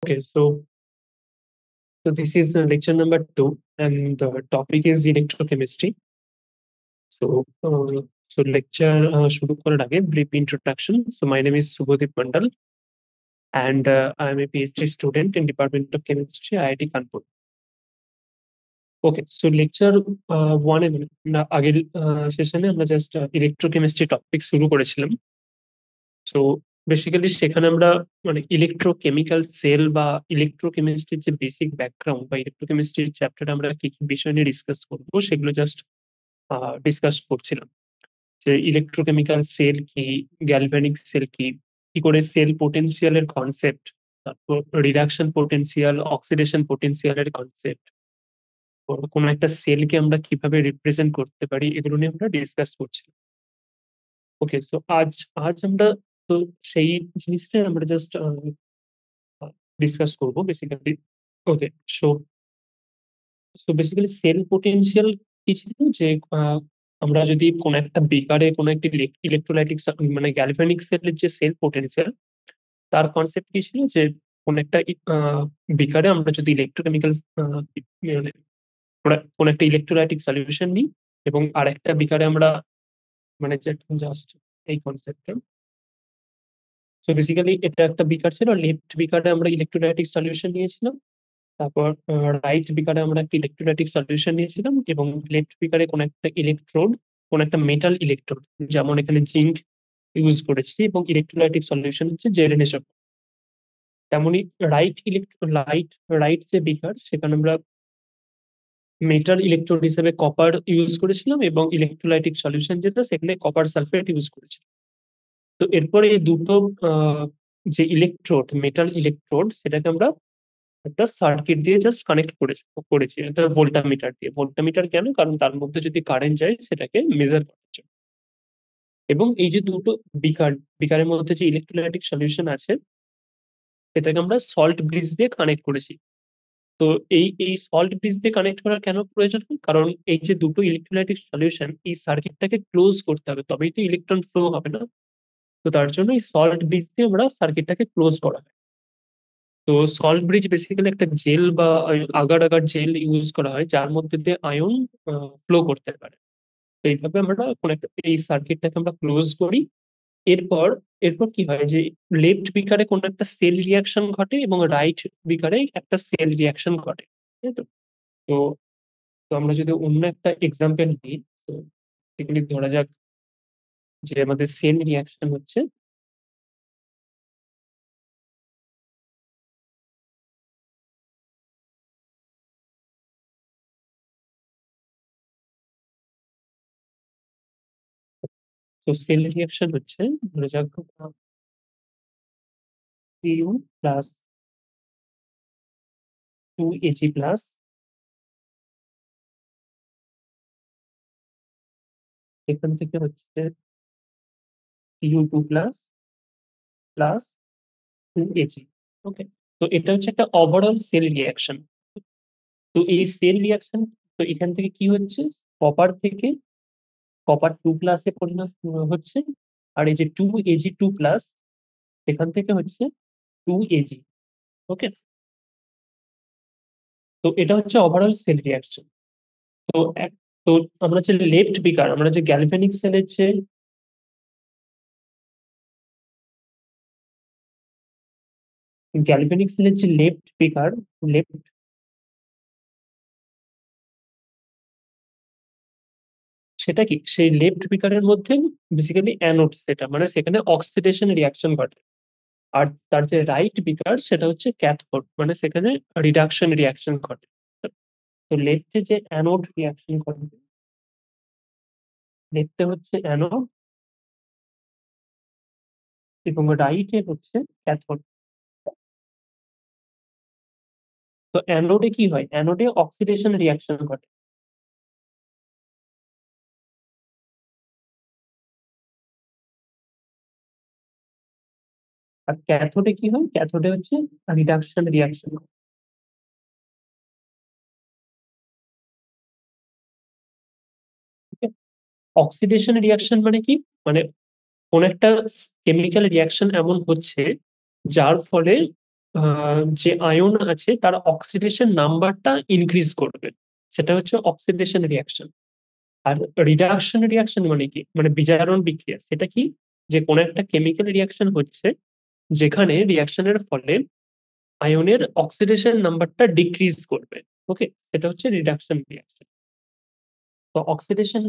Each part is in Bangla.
Okay, so this is lecture number 2, and the topic is electrochemistry. So, lecture শুরু করার আগে brief introduction. So, my name is Subhadeep Mandal, and I am a PhD student in Department of Chemistry, IIT Kanpur. Okay, so lecture 1 এ না আগের সেশনে আমরা জাস্ট ইলেকট্রোকেমিস্ট্রি টপিক শুরু করেছিলাম। সো বেসিক্যালি সেখানে আমরা মানে ইলেকট্রোকেমিক্যাল সেল বা ইলেকট্রোকেমিস্ট্রির যে বেসিক ব্যাকগ্রাউন্ড বা ইলেকট্রোকেমিস্ট্রির চ্যাপ্টারে আমরা কি কি বিষয় নিয়ে ডিসকাস করবো সেগুলো জাস্ট ডিসকাস করছিলাম। যে ইলেকট্রোকেমিক্যাল সেল কি, গ্যালভানিক সেল কি, কি করে সেল পোটেনশিয়ালের কনসেপ্ট, তারপর রিডাকশন পোটেনশিয়াল, অক্সিডেশন পোটেনশিয়ালের কনসেপ্ট, কোনো একটা সেলকে আমরা কিভাবে রিপ্রেজেন্ট করতে পারি, এগুলো নিয়ে আমরা ডিসকাস করছিলাম। ওকে, সো আজ আজ আমরা তো সেই জিনিসটাই আমরা জাস্ট ডিসকাস করবো basically. Okay, so so basically cell potential কি ছিল যে আমরা যদি কোনো একটা বিকারে কোনো একটি ইলেকট্রোলাইটিক মানে গ্যালভানিক সেলের যে সেল পোটেনশিয়াল, তার কনসেপ্ট কি ছিল যে কোনো একটা বিকারে আমরা যদি ইলেকট্রোকেমিক্যাল মানে আমরা কোনো একটা ইলেকট্রোলাইটিক সলিউশন নিই এবং আরেকটা বিকারে আমরা মানে জাস্ট এই কনসেপ্টটা। সো বেসিক্যালি এটা একটা বিকার ছিল, লেফট বিকারে আমরা ইলেকট্রোলাইটিক সলিউশন নিয়েছিলাম, তারপর রাইট বিকারে আমরা একটা ইলেকট্রোলাইটিক সলিউশন নিয়েছিলাম এবং লেফট বিকারে কোনো একটা ইলেকট্রোড, কোনো একটা মেটাল ইলেকট্রোড, যেমন এখানে জিঙ্ক ইউজ করেছি এবং ইলেকট্রোলাইটিক সলিউশন হচ্ছে জেরেনেশন। তেমনই রাইট রাইট যে বিকার, সেখানে আমরা মেটাল ইলেকট্রোড হিসেবে কপার ইউজ করেছিলাম এবং ইলেকট্রোলাইটিক সলিউশন যেটা, সেখানে কপার সালফেট ইউজ করেছিলাম। তো এরপরে এই দুটো যে ইলেকট্রোড, মেটাল ইলেকট্রোড, সেটাকে আমরা একটা সার্কিট দিয়ে জাস্ট কানেক্ট করেছি একটা ভোল্টামিটার দিয়ে। ভোল্টামিটার কেন? কারণ তার মধ্যে যদি কারেন্ট যায় সেটাকে মেজার করার জন্য। এবং এই যে দুটো বিকারের মধ্যে যে ইলেকট্রোলাইটিক সলিউশন আছে, সেটাকে আমরা সল্ট ব্রিজ দিয়ে কানেক্ট করেছি। তো এই সল্ট ব্রিজ দিয়ে কানেক্ট করার কেন প্রয়োজন হয়? কারণ এই যে দুটো ইলেকট্রোলাইটিক সলিউশন, এই সার্কিটটাকে ক্লোজ করতে হবে, তবেই তো ইলেকট্রন ফ্লো হবে না। তো তার জন্য এই সল্ট ব্রিজ দিয়ে আমরা সার্কিটটাকে ক্লোজ করা হয়। তো সল্ট ব্রিজ বেসিক্যালি একটা জেল বা আগার আগার জেল ইউজ করা হয়, যার মধ্যে দিয়ে আয়ন ফ্লো করতে পারে। তো এইভাবে আমরা কোনো একটা এই সার্কিটটাকে আমরা ক্লোজ করি। এরপর এরপর কি হয় যে লেফট বিকারে কোনো একটা সেল রিয়াকশন ঘটে এবং রাইট বিকারে একটা সেল রিয়াকশন ঘটে, তাই তো? তো তো আমরা যদি অন্য একটা এক্সাম্পল দিই, তো বেসিক্যালি ধরা যাক যে আমাদের সেল রিয়াকশন হচ্ছে। তো সেল রিয়াকশন হচ্ছে, ধরা যাক Cu প্লাস 2Ag প্লাস, এখান থেকে হচ্ছে Cu2 প্লাস প্লাস 2Ag। ওকে, তো এটা হচ্ছে একটা ওভারঅল সেল রিয়াকশন। তো এই সেল রিয়াকশন, তো এখান থেকে কি হচ্ছে, কপার থেকে কপার 2 প্লাসে পরিণত হচ্ছে, আর এই যে 2Ag2 প্লাস, এখান থেকে হচ্ছে 2Ag। ওকে, তো এটা হচ্ছে ওভারঅল সেল রিয়াকশন। তো তো আমরা যে লেফট বিকার, আমরা যে গ্যালভানিক সেলের যে লেফট বিকার, লেফট, সেটা কি সেই লেফট বিকারের মধ্যে বেসিক্যালি অ্যানোড, সেটা মানে সেখানে অক্সিডেশন রিয়াকশন ঘটে। আর তার যে রাইট বিকার, সেটা হচ্ছে ক্যাথোড, মানে সেখানে রিডাকশন রিয়াকশন ঘটে। তো লেফটে যে অ্যানোড রিয়াকশন ঘটবে, লেফটে হচ্ছে অ্যানোড এবং রাইটে হচ্ছে ক্যাথোড। তো অ্যানোডে কি হয়? অ্যানোডে অক্সিডেশন রিয়াকশন ঘটে। আর ক্যাথোডে কি হয়? ক্যাথোডে হচ্ছে রিডাকশন রিয়াকশন। অক্সিডেশন রিয়াকশন মানে কি? মানে কোন একটা কেমিক্যাল রিয়াকশন এমন হচ্ছে যার ফলে যে আয়ন আছে তার অক্সিডেশন নাম্বারটা ইনক্রিজ করবে, সেটা হচ্ছে অক্সিডেশন রিয়াকশন। আর রিডাকশন রিয়াকশন মানে কি, মানে বিজারণ বিক্রিয়া, সেটা কি, যে কোনো একটা কেমিক্যাল রিয়াকশন হচ্ছে যেখানে রিয়াকশনের ফলে আয়নের অক্সিডেশন নাম্বারটা ডিক্রিজ করবে। ওকে, সেটা হচ্ছে রিডাকশন রিয়াকশন। তো অক্সিডেশন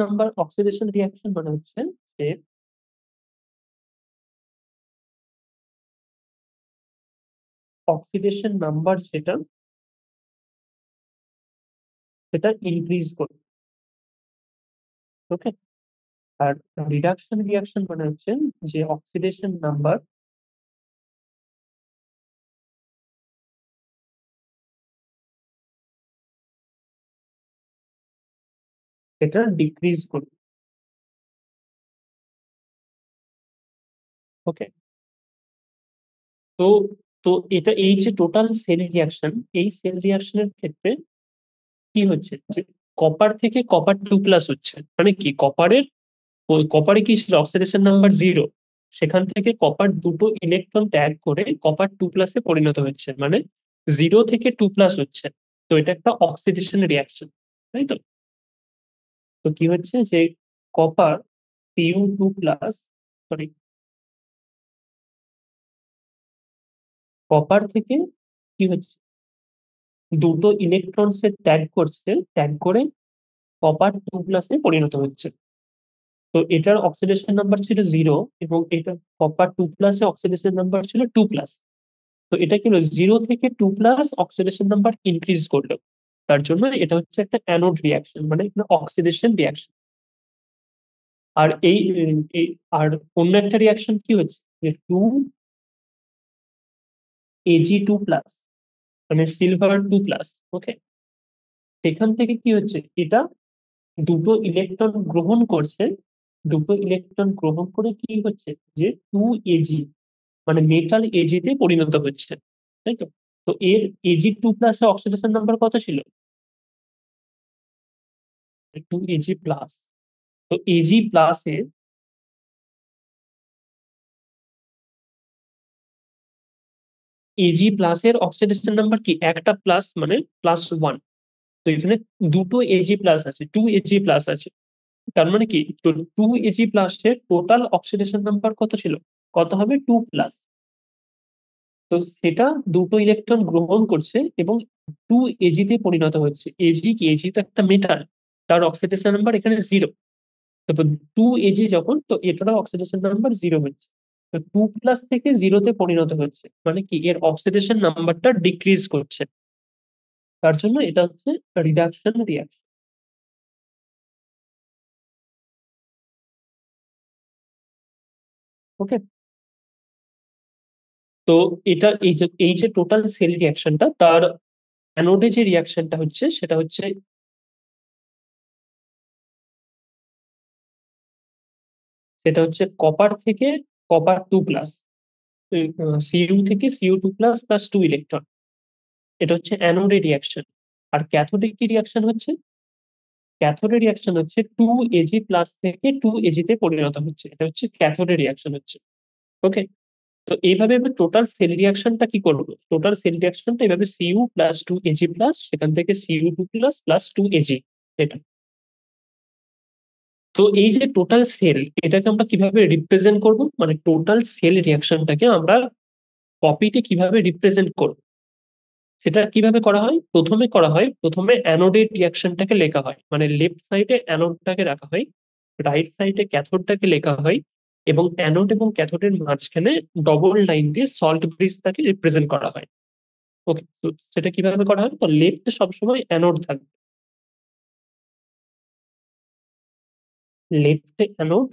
রিয়াকশন মানে হচ্ছে যে অক্সিডেশন নাম্বার সেটা ইনক্রিজ করবে। ওকে। আর রিডাকশন রিয়াকশন মানে হচ্ছে যে অক্সিডেশন নাম্বার সেটা ডিক্রিজ করবে। ওকে। তো তো এটা, এই যে টোটাল সেল রিয়াকশন, এই সেল রিয়াকশনের ক্ষেত্রে কি হচ্ছে যে কপার থেকে কপার 2+ হচ্ছে, মানে কি কপারে কি ছিল অক্সিডেশন নাম্বার 0, সেখান থেকে কপার দুটো ইলেকট্রন ত্যাগ করে কপার 2+ পরিণত হচ্ছে, মানে 0 থেকে 2+ হচ্ছে। তো এটা একটা অক্সিডেশন রিয়াকশন, তাই তো? তো কি হচ্ছে যে কপার Cu2+, সরি, কপার থেকে কি হচ্ছে, দুটো ইলেকট্রন সে ত্যাগ করছে, ত্যাগ করে কপার 2+ পরিণত হচ্ছে। তো এটার অক্সিডেশন নাম্বার ছিল 0 এবং এটা কপার 2+ এর অক্সিডেশন নাম্বার ছিল 2+। তো এটা কি হলো, 0 থেকে 2+ অক্সিডেশন নাম্বার ইনক্রিজ করলো। তার জন্য এটা হচ্ছে একটা অ্যানোড রিয়াকশন, মানে অক্সিডেশন রিয়াকশন। আর আর অন্য একটা রিয়াকশন কি হচ্ছে, যে 2Ag2+, মানে সিলভার 2+। ওকে। সেখান থেকে কি হচ্ছে, এটা দুটো ইলেকট্রন গ্রহণ করছে, দুটো ইলেকট্রন গ্রহণ করে কি হচ্ছে, যে 2Ag, মানে মেটাল Ag তে পরিণত হচ্ছে, তাই তো? তো এর Ag2+ এর অক্সিডেশন নাম্বার কত ছিল? 2Ag+। তো Ag+ এর অক্সিডেশন নাম্বার কি, একটা প্লাস মানে +1। তো এখানে দুটো Ag+ আছে, 2Ag+ আছে। তার মানে কি, তো 2Ag+ এর টোটাল অক্সিডেশন নাম্বার কত ছিল, কত হবে, 2+। তো সেটা দুটো ইলেকট্রন গ্রহণ করছে এবং 2Ag তে পরিণত হচ্ছে। Ag তো একটা মেটাল, তার অক্সিডেশন নাম্বার এখানে 0। তারপর 2Ag যখন, তো এটারও অক্সিডেশন নাম্বার 0 হচ্ছে। তো 2+ থেকে 0 তে পরিণত হচ্ছে, মানে কি এর অক্সিডেশন নাম্বারটা ডিক্রিজ করছে। তার জন্য এটা হচ্ছে রিডাকশন রিয়াকশন। ওকে। তো এটা, এই যে টোটাল সেল রিয়াকশনটা, তার অ্যানোডে যে রিয়াকশনটা হচ্ছে সেটা হচ্ছে কপার থেকে কপার 2+, Cu থেকে Cu2+ +2 ইলেকট্রন, এটা হচ্ছে অ্যানোডে রিয়াকশন। আর ক্যাথোডে কি রিয়াকশন হচ্ছে, ক্যাথোডে রিয়াকশন হচ্ছে 2Ag+ থেকে 2Ag তে পরিণত হচ্ছে, এটা হচ্ছে ক্যাথোডে রিয়াকশন হচ্ছে। ওকে। তো এইভাবে আমরা টোটাল সেল রিয়াকশনটা কি করবো, টোটাল সেল রিয়াকশনটা এইভাবে Cu+2Ag+, সেখান থেকে Cu2++2Ag, এটা। তো এই যে টোটাল সেল, এটাকে আমরা কিভাবে রিপ্রেজেন্ট করব, মানে টোটাল সেল রিয়াকশনটাকে আমরা কপিতে কিভাবে রিপ্রেজেন্ট করব, সেটা কিভাবে করা হয়, প্রথমে অ্যানোডের রিয়াকশনটাকে লেখা হয়, মানে লেফট সাইডে অ্যানোডটাকে রাখা হয়, রাইট সাইডে ক্যাথোডটাকে লেখা হয়, এবং অ্যানোড এবং ক্যাথোডের মাঝখানে ডবল লাইন দিয়ে সল্ট ব্রিজটাকে রিপ্রেজেন্ট করা হয়। ওকে, তো সেটা কিভাবে করা হয়, তো লেফটে সবসময় অ্যানোড থাকবে, লেফটে অ্যানোড,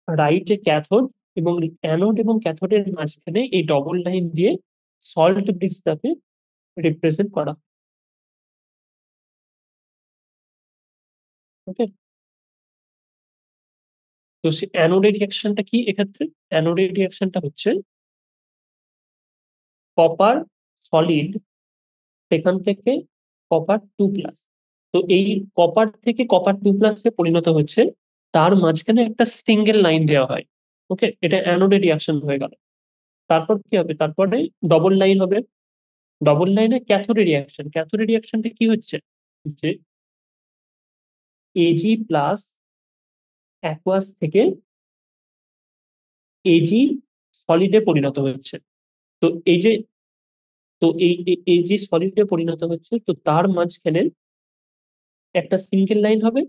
রাইটে ক্যাথোড, এবং অ্যানোড এবং ক্যাথোডের মাঝখানে এই ডবল লাইন দিয়ে সল্ট ব্রিজটাকে রিপ্রেজেন্ট করা। ওকে। তো সে অ্যানোডের রিয়াকশনটা কি এক্ষেত্রে, অ্যানোডের রিয়াকশনটা হচ্ছে কপার সলিড, সেখান থেকে কপার 2+। তো এই কপার থেকে কপার 2+-এ পরিণত হচ্ছে, তার মাঝখানে একটা সিঙ্গেল লাইন দেওয়া হয়। ওকে, এটা অ্যানোডের রিয়াকশন হয়ে গেল। তারপর কি হবে, তারপরে ডবল লাইন হবে। ডবল লাইনে ক্যাথোডে রিয়াকশন, ক্যাথোডে রিয়াকশনটা কি হচ্ছে, যে এজি প্লাস অ্যাকুয়াস থেকে এজি সলিডে পরিণত হচ্ছে। তো এই যে এই যে সলিডে পরিণত হচ্ছে, তো তার মাঝখানে একটা সিঙ্গেল লাইন হবে,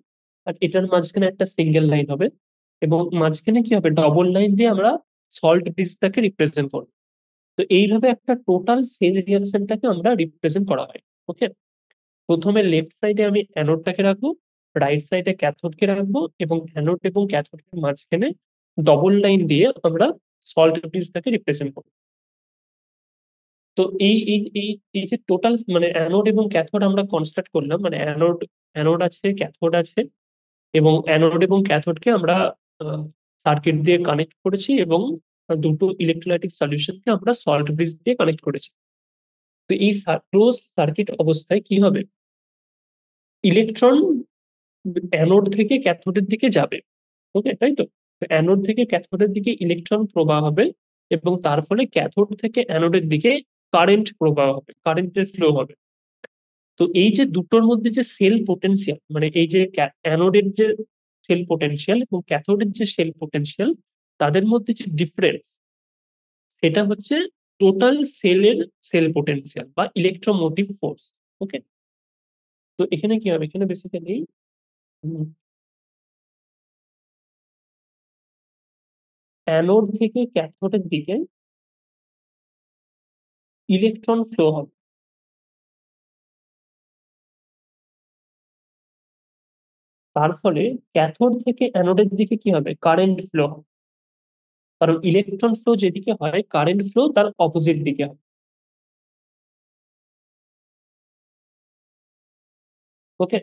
আর এটার মাঝখানে একটা সিঙ্গেল লাইন হবে, এবং মাঝখানে কি হবে, ডবল লাইন দিয়ে আমরা সল্ট ব্রিজটাকে রিপ্রেজেন্ট করব। তো এইভাবে একটা টোটাল সেল রিয়াকশনটাকে আমরা রিপ্রেজেন্ট করা হয়। ওকে, প্রথমে লেফট সাইডে আমি অ্যানোডটাকে রাখবো, রাইট সাইডে ক্যাথোডকে রাখবো, এবং অ্যানোড এবং ক্যাথোডের মাঝখানে ডবল লাইন দিয়ে আমরা সল্ট ব্রিজটাকে রিপ্রেজেন্ট করবো। তো এই যে টোটাল মানে অ্যানোড এবং ক্যাথোড আমরা কনস্ট্রাক্ট করলাম, মানে অ্যানোড অ্যানোড আছে, ক্যাথোড আছে, এবং অ্যানোড এবং ক্যাথোডকে আমরা সার্কিট দিয়ে কানেক্ট করেছি, এবং দুটো ইলেকট্রোলাইটিক সলিউশনকে আমরা সল্ট ব্রিজ দিয়ে কানেক্ট করেছি। তো এই ক্লোজ সার্কিট অবস্থায় কি হবে, ইলেকট্রন অ্যানোড থেকে ক্যাথোডের দিকে যাবে। ওকে, তাই তো? অ্যানোড থেকে ক্যাথোডের দিকে ইলেকট্রন প্রবাহ হবে, এবং তার ফলে ক্যাথোড থেকে অ্যানোডের দিকে কারেন্ট প্রবাহ হবে, কারেন্টের ফ্লো হবে। তো এই যে দুটোর মধ্যে যে সেল পোটেনশিয়াল, মানে এই যে অ্যানোডের যে সেল পোটেনশিয়াল এবং ক্যাথোডের যে সেল পোটেনশিয়াল, তাদের মধ্যে যে ডিফারেন্স, সেটা হচ্ছে টোটাল সেলের সেল পোটেনশিয়াল বা ইলেকট্রোমোটিভ ফোর্স। ওকে, তো এখানে কি হবে, এখানে বেসিক্যালি অ্যানোড থেকে ক্যাথোডের দিকে ইলেকট্রন ফ্লো হবে। তার ফলে ক্যাথোড থেকে অ্যানোডের দিকে কি হবে, কারেন্ট ফ্লো হবে। কারণ ইলেকট্রন ফ্লো যেদিকে হয়, কারেন্ট ফ্লো তার অপোজিট দিকে হয়। ওকে,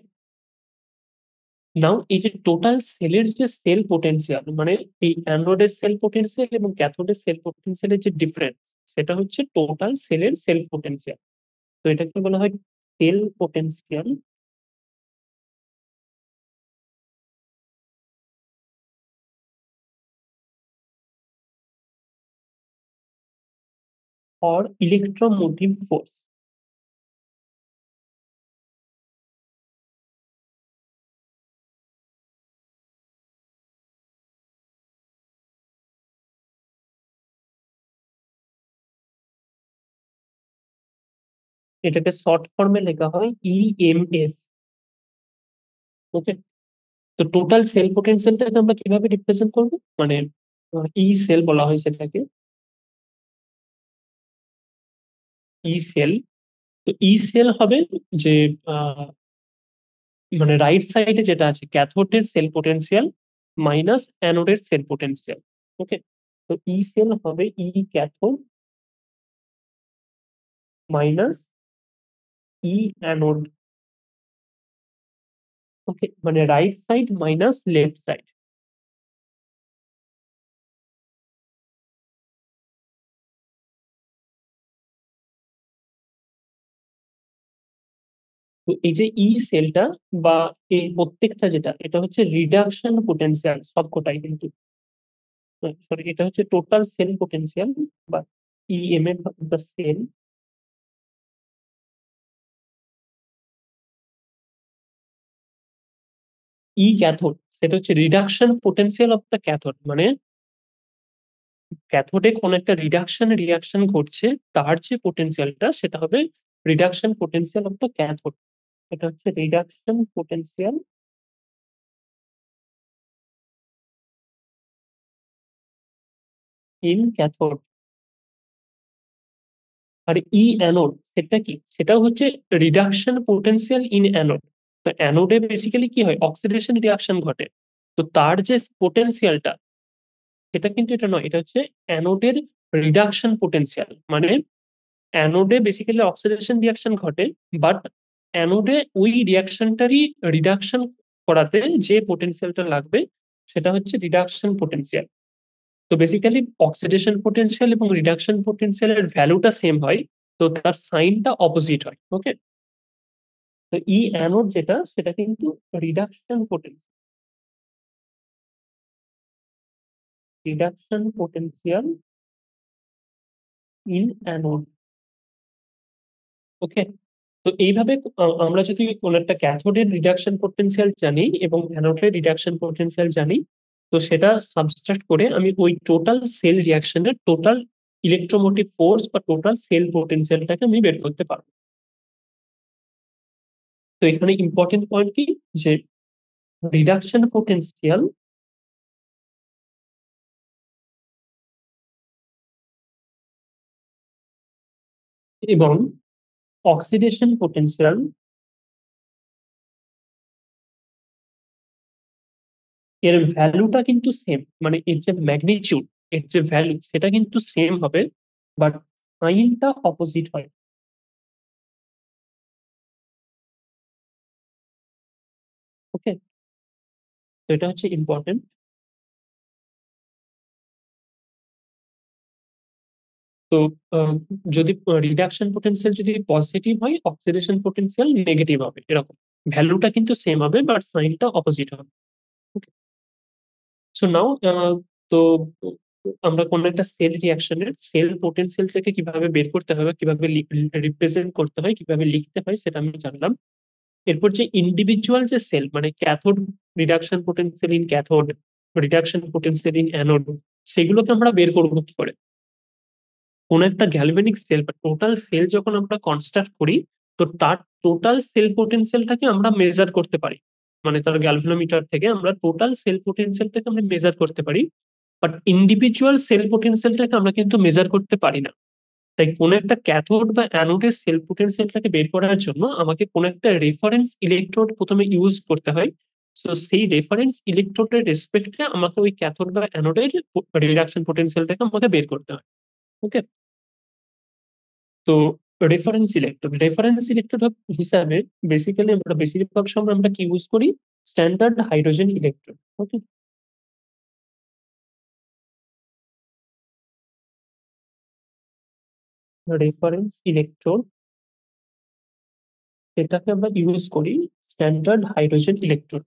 নাও এই যে টোটাল সেলের যে সেল পোটেনশিয়াল, মানে এই অ্যানোডের সেল পোটেনশিয়াল এবং ক্যাথোডের সেল পোটেনশিয়ালের যে ডিফারেন্স, সেটা হচ্ছে টোটাল সেলের সেল পোটেনশিয়াল। তো এটাকে বলা হয় cell potential or electromotive force. এটাকে শর্ট ফর্মে লেখা হয় ইএমএফ। ওকে, তো টোটাল সেল পোটেনশিয়ালটাকে আমরা কিভাবে রিপ্রেজেন্ট করবো, মানে ই সেল বলা হয় সেটাকে, ই সেল। তো ই সেল হবে যে মানে রাইট সাইডে যেটা আছে ক্যাথোডের সেল পোটেনশিয়াল মাইনাস অ্যানোডের সেল পোটেনশিয়াল। ওকে, তো ই সেল হবে E cathode minus E anode. Okay, মানে right side minus left side. তো এই যে ই সেলটা বা এই প্রত্যেকটা যেটা, এটা হচ্ছে রিডাকশন পোটেনশিয়াল সবকটাই কিন্তু, সরি, এটা হচ্ছে টোটাল সেল পোটেনশিয়াল বা EMF of the cell. E cathode সেটা হচ্ছে reduction potential of the cathode, মানে ক্যাথোডে কোন একটা রিডাকশন রিয়াকশন ঘটছে, তার যে পোটেনশিয়ালটা সেটা হবে reduction potential of the cathode. এটা হচ্ছে রিডাকশন পোটেনশিয়াল ইন ক্যাথোড। আর ই অ্যানোড সেটা কি, সেটাও হচ্ছে রিডাকশন পোটেনশিয়াল ইন অ্যানোড। তো অ্যানোডে বেসিক্যালি কি হয়, অক্সিডেশন রিয়াকশন ঘটে। তো তার যে পোটেনশিয়ালটা, সেটা কিন্তু এটা নয়, এটা হচ্ছে অ্যানোডের রিডাকশন পোটেনশিয়াল। মানে অ্যানোডে বেসিক্যালি অক্সিডেশন রিয়াকশন ঘটে, বাট অ্যানোডে ওই রিয়াকশনটারই রিডাকশন করাতে যে পোটেনশিয়ালটা লাগবে, সেটা হচ্ছে রিডাকশন পোটেনশিয়াল। তো বেসিক্যালি অক্সিডেশন পোটেনশিয়াল এবং রিডাকশন পোটেনশিয়ালের ভ্যালুটা সেম হয়, তো তার সাইনটা অপোজিট হয়। ওকে, তো ই অ্যানোড যেটা, সেটা কিন্তু reduction potential, reduction potential in anode. Okay, তো এইভাবে আমরা যদি কোনো একটা ক্যাথোডের রিডাকশন পোটেনশিয়াল জানি এবং অ্যানোডের রিডাকশন পোটেনশিয়াল জানি, তো সেটা সাবস্ট্রাক্ট করে আমি ওই টোটাল সেল রিয়াকশনের টোটাল ইলেকট্রোমোটিভ ফোর্স বা টোটাল সেল পোটেনশিয়ালটাকে আমি বের করতে পারবো। তো এখানে ইম্পর্টেন্ট পয়েন্ট কি, যে রিডাকশন পোটেনশিয়াল এবং অক্সিডেশন পোটেনশিয়াল এর ভ্যালুটা কিন্তু সেম, মানে এর যে ম্যাগনিটিউড, এর যে ভ্যালু সেটা কিন্তু সেম হবে, বাট সাইনটা অপোজিট হয়। ওকে, তো এটা হচ্ছে ইম্পর্টেন্ট। তো আহ, যদি রিডাকশন পোটেনশিয়াল যদি পজিটিভ হয়, অক্সিডেশন পোটেনশিয়াল নেগেটিভ হবে, এরকম ভ্যালুটা কিন্তু সেম হবে বাট সাইনটা অপোজিট হবে। ওকে, সো নাও তো আমরা কোন একটা সেল রিয়াকশনের সেল পোটেনশিয়ালটাকে কিভাবে বের করতে হবে, কিভাবে রিপ্রেজেন্ট করতে হয়, কিভাবে লিখতে হয়, সেটা আমি জানলাম। এরপর যে ইন্ডিভিজুয়াল যে সেল, মানে cathode reduction potential in cathode, reduction potential in anode, সেগুলোকে আমরা বের করবো কি করে। কোন একটা গ্যালভেনিক সেল বা টোটাল সেল যখন আমরা কনস্ট্রাক্ট করি, তো তার টোটাল সেল পোটেনশিয়ালটাকে আমরা মেজার করতে পারি, মানে তার গ্যালভানোমিটার থেকে আমরা টোটাল সেল পোটেনশিয়ালটাকে আমরা মেজার করতে পারি, বাট ইন্ডিভিজুয়াল সেল পোটেনশিয়ালটাকে আমরা কিন্তু মেজার করতে পারি না। তাই কোন একটা ক্যাথোড বা অ্যানোডের সেল পোটেনশিয়ালটাকে বের করার জন্য আমাকে কোন একটা রেফারেন্স ইলেকট্রোড প্রথমে ইউজ করতে হয়। তো সেই রেফারেন্স ইলেকট্রোডের রেসপেক্টে আমাকে ওই ক্যাথোড বা অ্যানোডের রিডাকশন পোটেনশিয়ালটাকে আমাকে বের করতে হয়। ওকে, তো রেফারেন্স ইলেকট্রোড হিসাবে বেসিক্যালি আমরা বেশিরভাগ সময় আমরা কি ইউজ করি, স্ট্যান্ডার্ড হাইড্রোজেন ইলেকট্রোড। ওকে, রেফারেন্স ইলেকট্রোড সেটাকে আমরা ইউজ করি স্ট্যান্ডার্ড হাইড্রোজেন ইলেকট্রোড।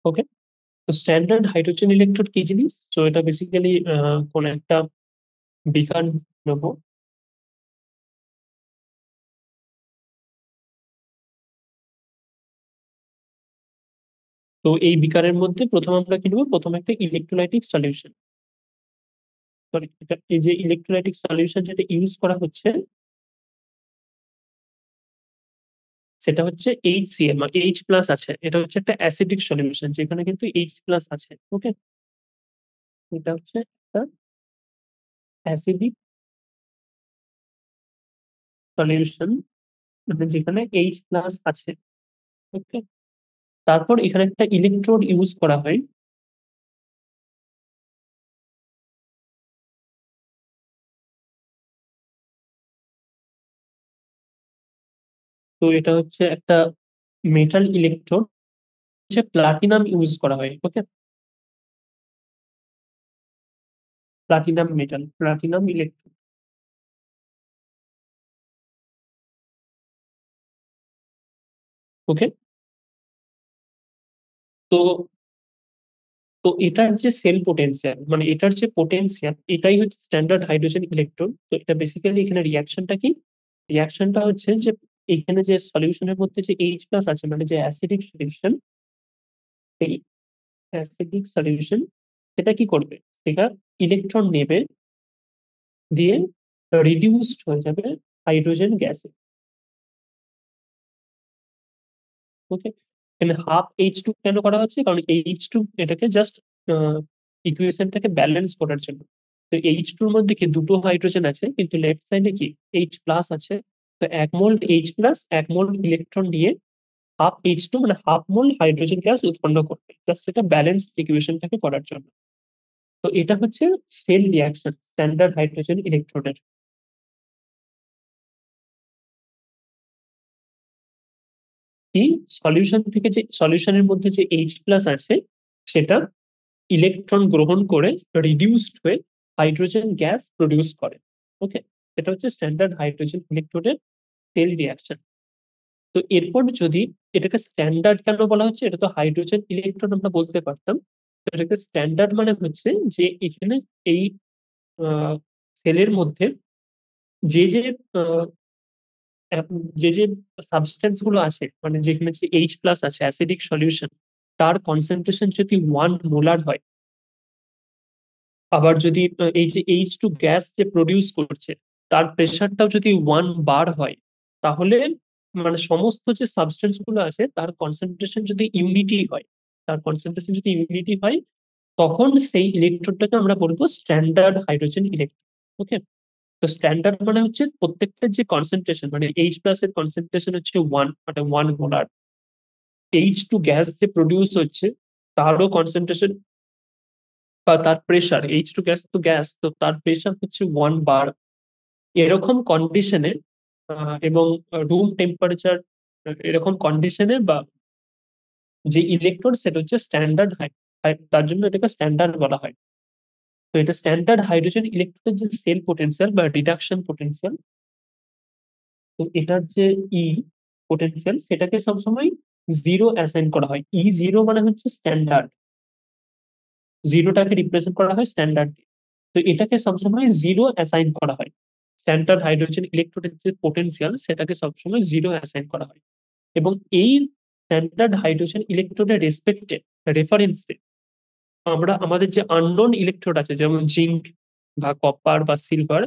ওকে, তো স্ট্যান্ডার্ড হাইড্রোজেন ইলেকট্রোড কি জিনিস, তো এটা বেসিক্যালি কোন একটা বিকার নেব। তো এই বিকারের মধ্যে প্রথম আমরা কি নেবো, প্রথম একটা ইলেকট্রোলাইটিক সলিউশন। সরি, এটা এই যে ইলেকট্রোলাইটিক সলিউশন যেটা ইউজ করা হচ্ছে, সেটা হচ্ছে HCl, মানে H প্লাস আছে, এটা হচ্ছে একটা অ্যাসিডিক সলিউশন যেখানে কিন্তু H প্লাস আছে। ওকে, এটা হচ্ছে একটা অ্যাসিডিক সলিউশন, মানে যেখানে H প্লাস আছে। ওকে, তারপর এখানে একটা ইলেকট্রোড ইউজ করা হয়। তো এটা হচ্ছে একটা মেটাল ইলেকট্রোড, হচ্ছে প্লাটিনাম ইউজ করা হয়। ওকে, প্লাটিনাম মেটাল, প্লাটিনাম ইলেকট্রোড। ওকে, তো তো এটার যে সেল পোটেনশিয়াল, মানে এটার যে পোটেনশিয়াল, এটাই হচ্ছে স্ট্যান্ডার্ড হাইড্রোজেন ইলেকট্রন। তো এটা বেসিক্যালি এখানে রিয়াকশনটা কি, রিয়াকশনটা হচ্ছে যে এখানে যে সলিউশনের মধ্যে যে H প্লাস আছে, মানে যে অ্যাসিডিক সলিউশন, সেই অ্যাসিডিক সলিউশন সেটা কি করবে, সেটা ইলেকট্রন নেবে, দিয়ে রিডিউসড হয়ে যাবে হাইড্রোজেন গ্যাসে। ওকে, এখানে হাফ H2 কেন করা হচ্ছে, কারণ H2 এটাকে জাস্ট ইকুয়েশনটাকে ব্যালেন্স করার জন্য। তো H2 এর মধ্যে কি দুটো হাইড্রোজেন আছে, কিন্তু লেফট সাইডে কি H প্লাস আছে। তো 1 মোল H প্লাস 1 মোল ইলেকট্রন নিয়ে হাফ H2, মানে হাফ মোল হাইড্রোজেন গ্যাস উৎপন্ন করবে, জাস্ট এটা ব্যালেন্স ইকুয়েশনটাকে করার জন্য। তো এটা হচ্ছে সেল রিয়াকশন স্ট্যান্ডার্ড হাইড্রোজেন ইলেকট্রোডের। এই সলিউশন থেকে যে সলিউশনের মধ্যে যে H প্লাস আছে, সেটা ইলেকট্রন গ্রহণ করে রিডিউসড হয়ে হাইড্রোজেন গ্যাস প্রডিউস করে। ওকে, এটা হচ্ছে স্ট্যান্ডার্ড হাইড্রোজেন ইলেকট্রোডের সেল রিয়াকশন। তো এরপর যদি এটাকে স্ট্যান্ডার্ড কেন বলা হচ্ছে, এটা তো হাইড্রোজেন ইলেকট্রন আমরা বলতে পারতাম। তো এটাকে স্ট্যান্ডার্ড মানে হচ্ছে যে এখানে এই সেলের মধ্যে যে যে আহ, যে যে সাবস্টেন্স গুলো আছে, মানে যেখানে যে এইচ প্লাস আছে অ্যাসিডিক সলিউশন, তার কনসেন্ট্রেশন যদি 1 মোলার হয়, আবার যদি এই যে H2 গ্যাস যে প্রডিউস করছে তার প্রেশারটাও যদি 1 বার হয়, তাহলে মানে সমস্ত যে সাবস্টেন্স গুলো আছে তার কনসেন্ট্রেশন যদি ইউনিটি হয়, তখন সেই ইলেকট্রোডটাকে আমরা বলবো স্ট্যান্ডার্ড হাইড্রোজেন ইলেকট্রোড। ওকে, তো স্ট্যান্ডার্ড মানে হচ্ছে প্রত্যেকটা যে কনসেন্ট্রেশন, মানে এইচ প্লাস এর কনসেন্ট্রেশন হচ্ছে 1, মানে 1 মোলার। H2 গ্যাস যে প্রডিউস হচ্ছে তারও কনসেন্ট্রেশন বা তার প্রেশার, H2 গ্যাস তো গ্যাস, তো তার প্রেশার হচ্ছে 1 বার। এরকম কন্ডিশনে এবং রুম টেম্পারেচার এরকম কন্ডিশনে বা যে ইলেকট্রন সেটা হচ্ছে স্ট্যান্ডার্ড তার জন্য এটাকে স্ট্যান্ডার্ড বলা হয়। তো এটা স্ট্যান্ডার্ড হাইড্রোজেন ইলেকট্রনের যে সেল পোটেনশিয়াল বা রিডাকশন পোটেনশিয়াল, তো এটার যে ই পোটেনশিয়াল সেটাকে সবসময় 0 অ্যাসাইন করা হয়। E0 মানে হচ্ছে স্ট্যান্ডার্ড, 0টাকে রিপ্রেজেন্ট করা হয় স্ট্যান্ডার্ড দিয়ে। তো এটাকে সবসময় 0 অ্যাসাইন করা হয়। স্ট্যান্ডার্ড হাইড্রোজেন ইলেকট্রনের যে পোটেনশিয়াল সেটাকে সবসময় 0 অ্যাসাইন করা হয়। এবং এই স্ট্যান্ডার্ড হাইড্রোজেন ইলেকট্রনের রেসপেক্টে, রেফারেন্সে, আমরা আমাদের যে আননোন ইলেকট্রোড আছে যেমন জিঙ্ক বা কপার বা সিলভার,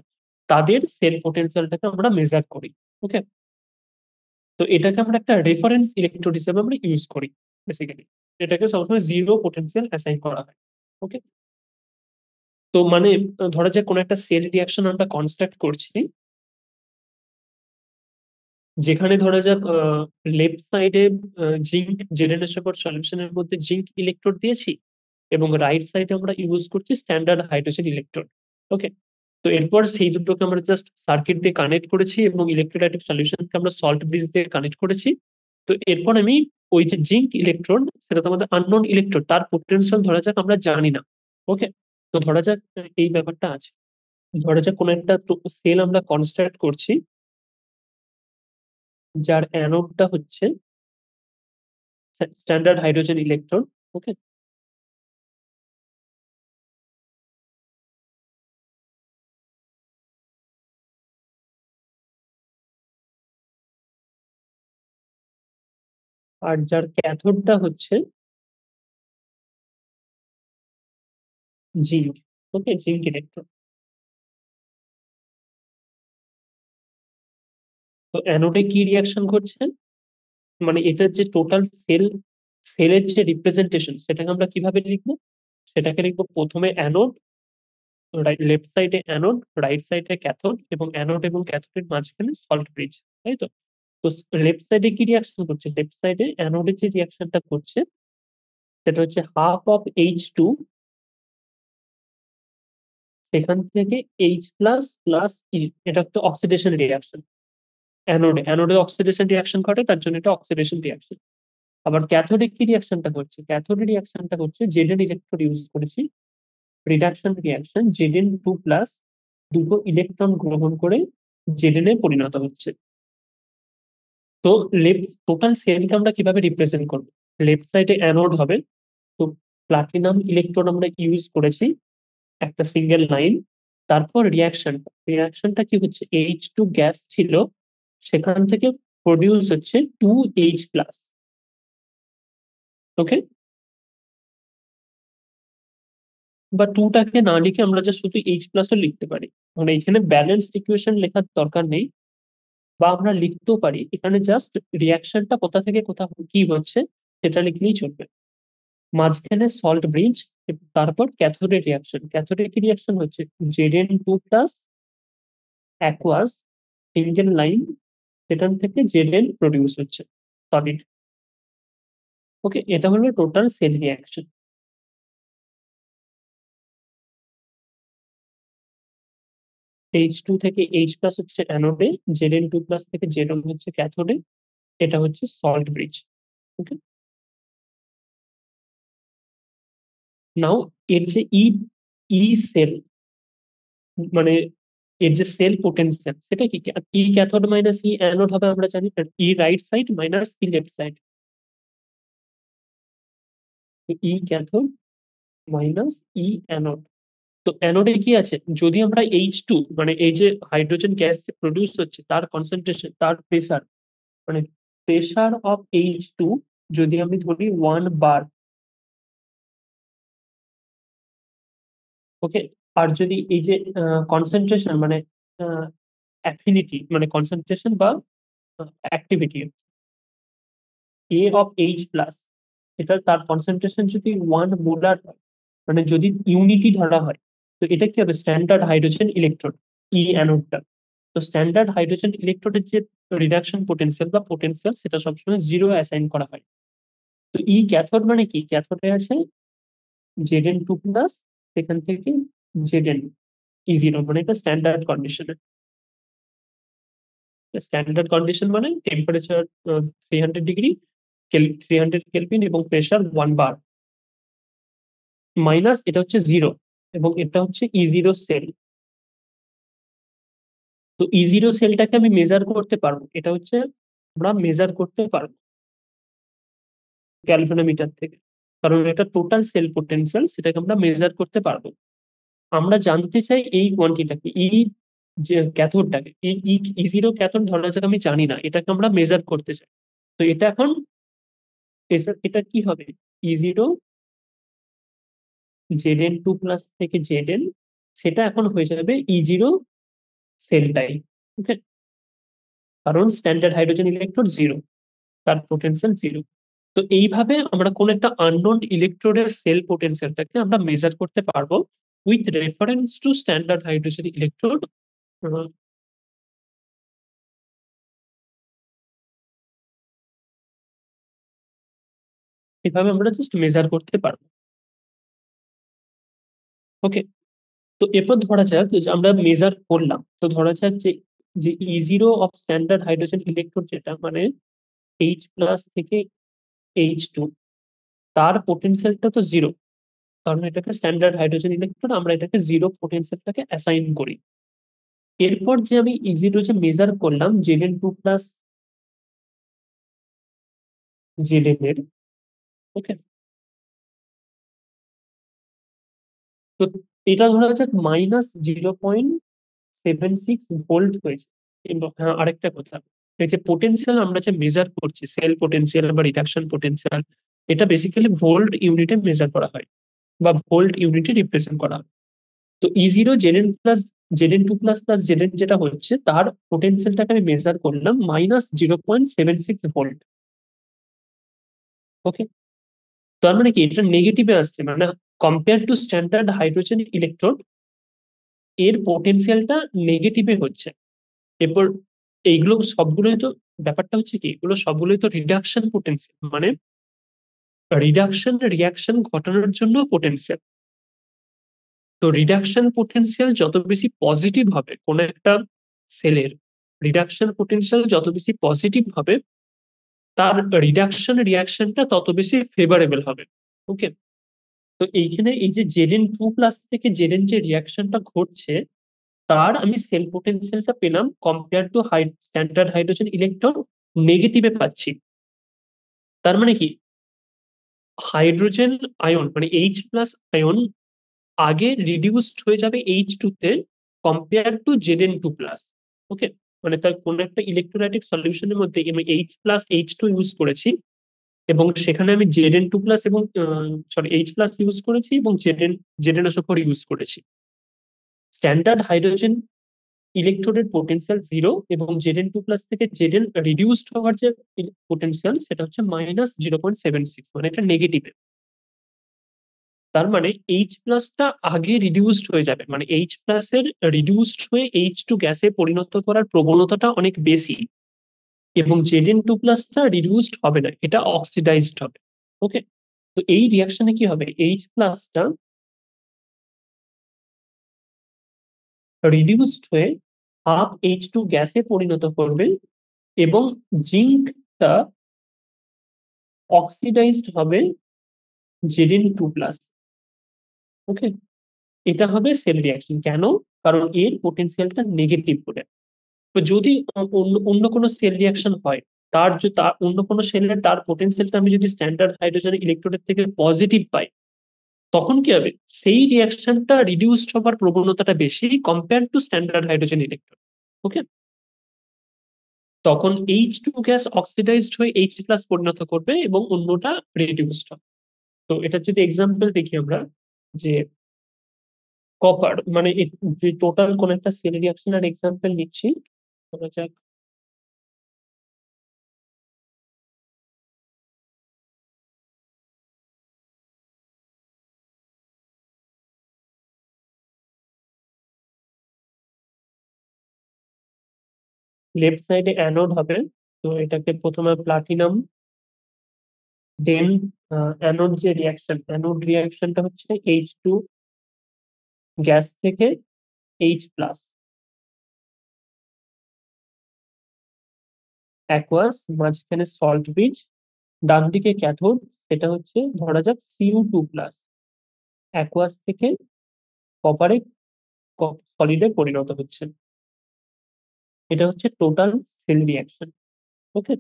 তাদের সেল পোটেনশিয়ালটাকে আমরা মেজার করি। ওকে, তো এটাকে আমরা একটা রেফারেন্স ইলেকট্রোড হিসেবে আমরা ইউজ করি বেসিক্যালি। এটাকে সবসময় 0 পোটেনশিয়াল অ্যাসাইন করা হয়। ওকে, তো মানে ধরা যাক কোনো একটা সেল রিয়াকশন আমরা কনস্ট্রাক্ট করছি, যেখানে ধরা যাক লেফট সাইডে জিঙ্ক জেডএনএস4 সলিউশনের মধ্যে জিঙ্ক ইলেকট্রোড দিয়েছি এবং রাইট সাইডে আমরা ইউজ করছি স্ট্যান্ডার্ড হাইড্রোজেন ইলেকট্রোড। ওকে, তো এরপর সেই দুটোকে আমরা জাস্ট সার্কিট দিয়ে কানেক্ট করেছি এবং ইলেকট্রোলাইটিক সলিউশনকে আমরা সল্ট ব্রিজ দিয়ে কানেক্ট করেছি। তো এরপর আমি ওই যে জিঙ্ক ইলেকট্রন, সেটা তো আমাদের আননোন ইলেকট্রন, তার পোটেনশিয়াল ধরা যাক আমরা জানি না। ওকে, তো ধরা যাক এই ব্যাপারটা আছে। ধরা যাক কোনো একটা সেল আমরা কনস্ট্রাক্ট করছি যার অ্যানোডটা হচ্ছে স্ট্যান্ডার্ড হাইড্রোজেন ইলেকট্রন। ওকে, আর যার ক্যাথোডটা হচ্ছে জিঙ্ক। ওকে, জিঙ্ক ইলেকট্রন। তো অ্যানোডে কি রিয়াকশন ঘটছে, মানে এটার যে টোটাল সেলের যে রিপ্রেজেন্টেশন সেটাকে আমরা কিভাবে লিখবো, সেটাকে লিখবো প্রথমে অ্যানোড, লেফট সাইডে অ্যানোড, রাইট সাইডে ক্যাথোড, এবং অ্যানোড এবং ক্যাথোডের মাঝখানে সল্ট ব্রিজ। তাই তো? তো লেফট সাইডে কি রিয়াকশন করছে, লেফট সাইডে অ্যানোডের যে রিয়াকশনটা করছে সেটা হচ্ছে হাফ অফ H2, সেখান থেকে H প্লাস প্লাস ই, এটা একটা অক্সিডেশন রিয়াকশন। অ্যানোডে অক্সিডেশন রিয়াকশন ঘটে, তার জন্য এটা অক্সিডেশন রিয়াকশন। আবার ক্যাথোডে কি রিয়াকশনটা করছে, ক্যাথোডে রিয়াকশনটা করছে জেডেন ইলেকট্রোড ইউজ করেছি, রিডাকশন রিয়াকশন, Zn2+ দুটো ইলেকট্রন গ্রহণ করে জেডেন এ পরিণত হচ্ছে। তো লেফট টোটাল সেলকে আমরা কিভাবে রিপ্রেজেন্ট করবো, লেফট সাইডে অ্যানোড হবে, তো প্লাটিনাম ইলেকট্রন আমরা ইউজ করেছি একটা সিঙ্গেল লাইন। তারপর রিয়াকশনটা কি হচ্ছে, H2 গ্যাস ছিল, সেখান থেকে প্রডিউস হচ্ছে 2H+। ওকে, বা 2টাকে না লিখে আমরা জাস্ট শুধু H+ও লিখতে পারি, মানে এখানে ব্যালেন্স ইকুয়েশন লেখার দরকার নেই। বা আমরা লিখতেও পারি, এখানে জাস্ট রিয়াকশনটা কোথা থেকে কোথা কি হচ্ছে সেটা লিখলেই চলবে। মাঝখানে সল্ট ব্রিজ, তারপর ক্যাথোডের রিয়াকশন, ক্যাথোডের কি রিয়াকশন হচ্ছে Zn2+ অ্যাকুয়াস সিঙ্গেল লাইন, সেখান থেকে জেডেন প্রডিউস হচ্ছে সলিড। ওকে, এটা হলো টোটাল সেল রিয়াকশন। H2 থেকে H+ হচ্ছে অ্যানোডে, Zn2+ থেকে জেডন হচ্ছে ক্যাথোডে, এটা হচ্ছে সল্ট ব্রিজ। ওকে, নাও এর যে ই ই সেল, মানে এর যে সেল পোটেনশিয়াল সেটা কি ই ক্যাথোড মাইনাস ই অ্যানোড হবে আমরা জানি, ই right side minus E left side. ই ক্যাথোড মাইনাস ই অ্যানোড। তো অ্যানোডে কি আছে, যদি আমরা H2 মানে এই যে হাইড্রোজেন গ্যাস যে প্রডিউস হচ্ছে তার কনসেন্ট্রেশন, তার প্রেসার, মানে প্রেসার অফ H2 যদি আমি ধরি 1 বার, ওকে, আর যদি এই যে কনসেন্ট্রেশন মানে অ্যাফিনিটি মানে কনসেন্ট্রেশন বা activity A of H plus, এটা তার কনসেন্ট্রেশন যদি 1 মোলার হয়, মানে যদি ইউনিটি ধরা হয়, তো এটা কি হবে স্ট্যান্ডার্ড হাইড্রোজেন ইলেকট্রোড, ই অ্যানোডটা। তো স্ট্যান্ডার্ড হাইড্রোজেন ইলেকট্রোডের যে রিডাকশন পোটেনশিয়াল বা পোটেনশিয়াল সেটা সবসময় 0 অ্যাসাইন করা হয়। তো ই ক্যাথোড মানে কি, ক্যাথোডে আছে Zn2 প্লাস, সেখান থেকে Zn E0, মানে এটা স্ট্যান্ডার্ড কন্ডিশনে। স্ট্যান্ডার্ড কন্ডিশন মানে টেম্পারেচার 300 ডিগ্রি, 300 কেলভিন এবং প্রেসার 1 বার, মাইনাস এটা হচ্ছে 0 এবং এটা হচ্ছে E0 সেল। তো E0 সেলটাকে আমি মেজার করতে পারবো, এটা হচ্ছে আমরা মেজার করতে পারবো ক্যালভেনোমিটার থেকে, কারণ এটা টোটাল সেল পোটেনশিয়াল, সেটাকে আমরা মেজার করতে পারবো। আমরা জানতে চাই এই কোয়ান্টিটাকে, যে ক্যাথোডটাকে, E0 ক্যাথোড ধরা যাক আমি জানি না, এটাকে আমরা মেজার করতে চাই। তো এটা এখন এটা কি হবে, E0 Zn2 প্লাস থেকে Zn, সেটা এখন হয়ে যাবে E0 সেলটাই, ওকে, কারণ স্ট্যান্ডার্ড হাইড্রোজেন ইলেকট্রোড 0, তার পোটেনশিয়াল 0। তো এইভাবে আমরা কোন একটা আননোন ইলেকট্রোডের সেল পোটেনশিয়ালটাকে আমরা মেজার করতে পারবো with reference to standard hydrogen electrode. এভাবে আমরা জাস্ট মেজার করতে পারবো, ওকে। তো এরপর ধরা যাক যে আমরা মেজার করলাম, তো ধরা যাক যে যে E0 of standard hydrogen electrode যেটা মানে H প্লাস থেকে H2, তার পোটেনশিয়ালটা তো 0, কারণ এটাকে স্ট্যান্ডার্ড হাইড্রোজেন ইলেকট্রোড, আমরা এটাকে 0 পোটেনশিয়ালটাকে অ্যাসাইন করি। এরপর যে আমি E0 যে মেজার করলাম Zn2 প্লাস Zn এর, ওকে, তো এটা ধরা যাক -0.76 ভোল্ট হয়েছে। এবং আরেকটা কথা, এই যে পোটেনশিয়াল আমরা যে মেজার করছি সেল পোটেনশিয়াল বা রিডাকশন পোটেনশিয়াল, এটা বেসিক্যালি ভোল্ট ইউনিটে মেজার করা হয় বা ভোল্ট ইউনিটে রিপ্রেজেন্ট করা হয়। তো E0 Zn2 প্লাস Zn যেটা হচ্ছে তার পোটেনশিয়ালটাকে আমি মেজার করলাম -0.76 ভোল্ট, ওকে। তার মানে কি এটা নেগেটিভে আসছে, মানে compare to standard hydrogen electrode এর পোটেনশিয়ালটা নেগেটিভে হচ্ছে। এরপর এইগুলো সবগুলোই তো, ব্যাপারটা হচ্ছে কি এগুলো সবগুলোই তো রিডাকশন পোটেনশিয়াল, মানে রিডাকশন রিয়াকশন ঘটানোর জন্য পোটেনশিয়াল। তো রিডাকশন পোটেনশিয়াল যত বেশি পজিটিভ হবে কোন একটা সেলের, রিডাকশন পোটেনশিয়াল যত বেশি পজিটিভ হবে, তার রিডাকশন রিয়াকশনটা তত বেশি ফেভারেবল হবে, ওকে। তো এইখানে এই যে Zn2 প্লাস থেকে Zn যে রিয়াকশনটা ঘটছে, তার আমি সেল পোটেনশিয়ালটা পেলাম compare to standard hydrogen electron নেগেটিভে পাচ্ছি। তার মানে কি হাইড্রোজেন আয়ন মানে H প্লাস আয়ন আগে রিডিউসড হয়ে যাবে H2 তে কম্পেয়ার টু Zn2 প্লাস, ওকে। মানে তার কোন একটা ইলেকট্রোলাইটিক সলিউশনের মধ্যে আমি H প্লাস H2 ইউজ করেছি এবং সেখানে আমি Zn2 প্লাস এবং সরি H প্লাস ইউজ করেছি এবং ZnSO4 ইউজ করেছি। স্ট্যান্ডার্ড হাইড্রোজেন ইলেকট্রোডের পোটেনশিয়াল 0 এবং Zn2 প্লাস থেকে Zn রিডিউসড হওয়ার যে পোটেনশিয়াল সেটা হচ্ছে -0.76, মানে এটা নেগেটিভে। তার মানে H প্লাসটা আগে রিডিউসড হয়ে যাবে, মানে H প্লাসের রিডিউসড হয়ে H2 গ্যাসে পরিণত করার প্রবণতাটা অনেক বেশি এবং Zn2 প্লাসটা রিডিউসড হবে না, এটা অক্সিডাইজড হবে, ওকে। তো এই রিয়াকশনে কি হবে, H প্লাসটা রিডিউসড হয়ে হাফ H2 গ্যাসে পরিণত করবে এবং জিঙ্কটা অক্সিডাইজড হবে Zn2 প্লাস, ওকে। এটা হবে সেল রিয়াকশন। কেন? কারণ এর পোটেনশিয়ালটা নেগেটিভ বলে। তো যদি অন্য কোনো সেল রিয়াকশন হয়, তার অন্য কোনো সেলের তার পোটেনশিয়ালটা আমি যদি স্ট্যান্ডার্ড হাইড্রোজেন ইলেকট্রোডের থেকে পজিটিভ পাই, তখন কি হবে? সেই রিয়াকশনটা রিডিউসড হবার প্রবণতাটা বেশি compare to standard hydrogen electrode. Okay, তখন H2 গ্যাস অক্সিডাইজড হয়ে H প্লাস পরিণত করবে এবং অন্যটা রিডিউসড হবে। তো এটার যদি এক্সাম্পল দেখি আমরা, যে কপার মানে যে টোটাল কোন একটা সেল রিয়াকশনের এক্সাম্পল নিচ্ছি, ধরা যাক লেফট সাইডে অ্যানোড হবে, তো এটাকে প্রথমে প্লাটিনাম, দেন অ্যানোড যে রিয়াকশন, অ্যানোড রিয়াকশনটা হচ্ছে H2 গ্যাস থেকে H প্লাস, অ্যাকুয়াস, মাঝখানে সল্ট ব্রিজ, ডান দিকে ক্যাথোড, সেটা হচ্ছে ধরা যাক Cu2 প্লাস, অ্যাকুয়াস থেকে কপারে সলিডে পরিণত হচ্ছে। এটা হচ্ছে টোটাল সেল রিয়াকশন। ওকে,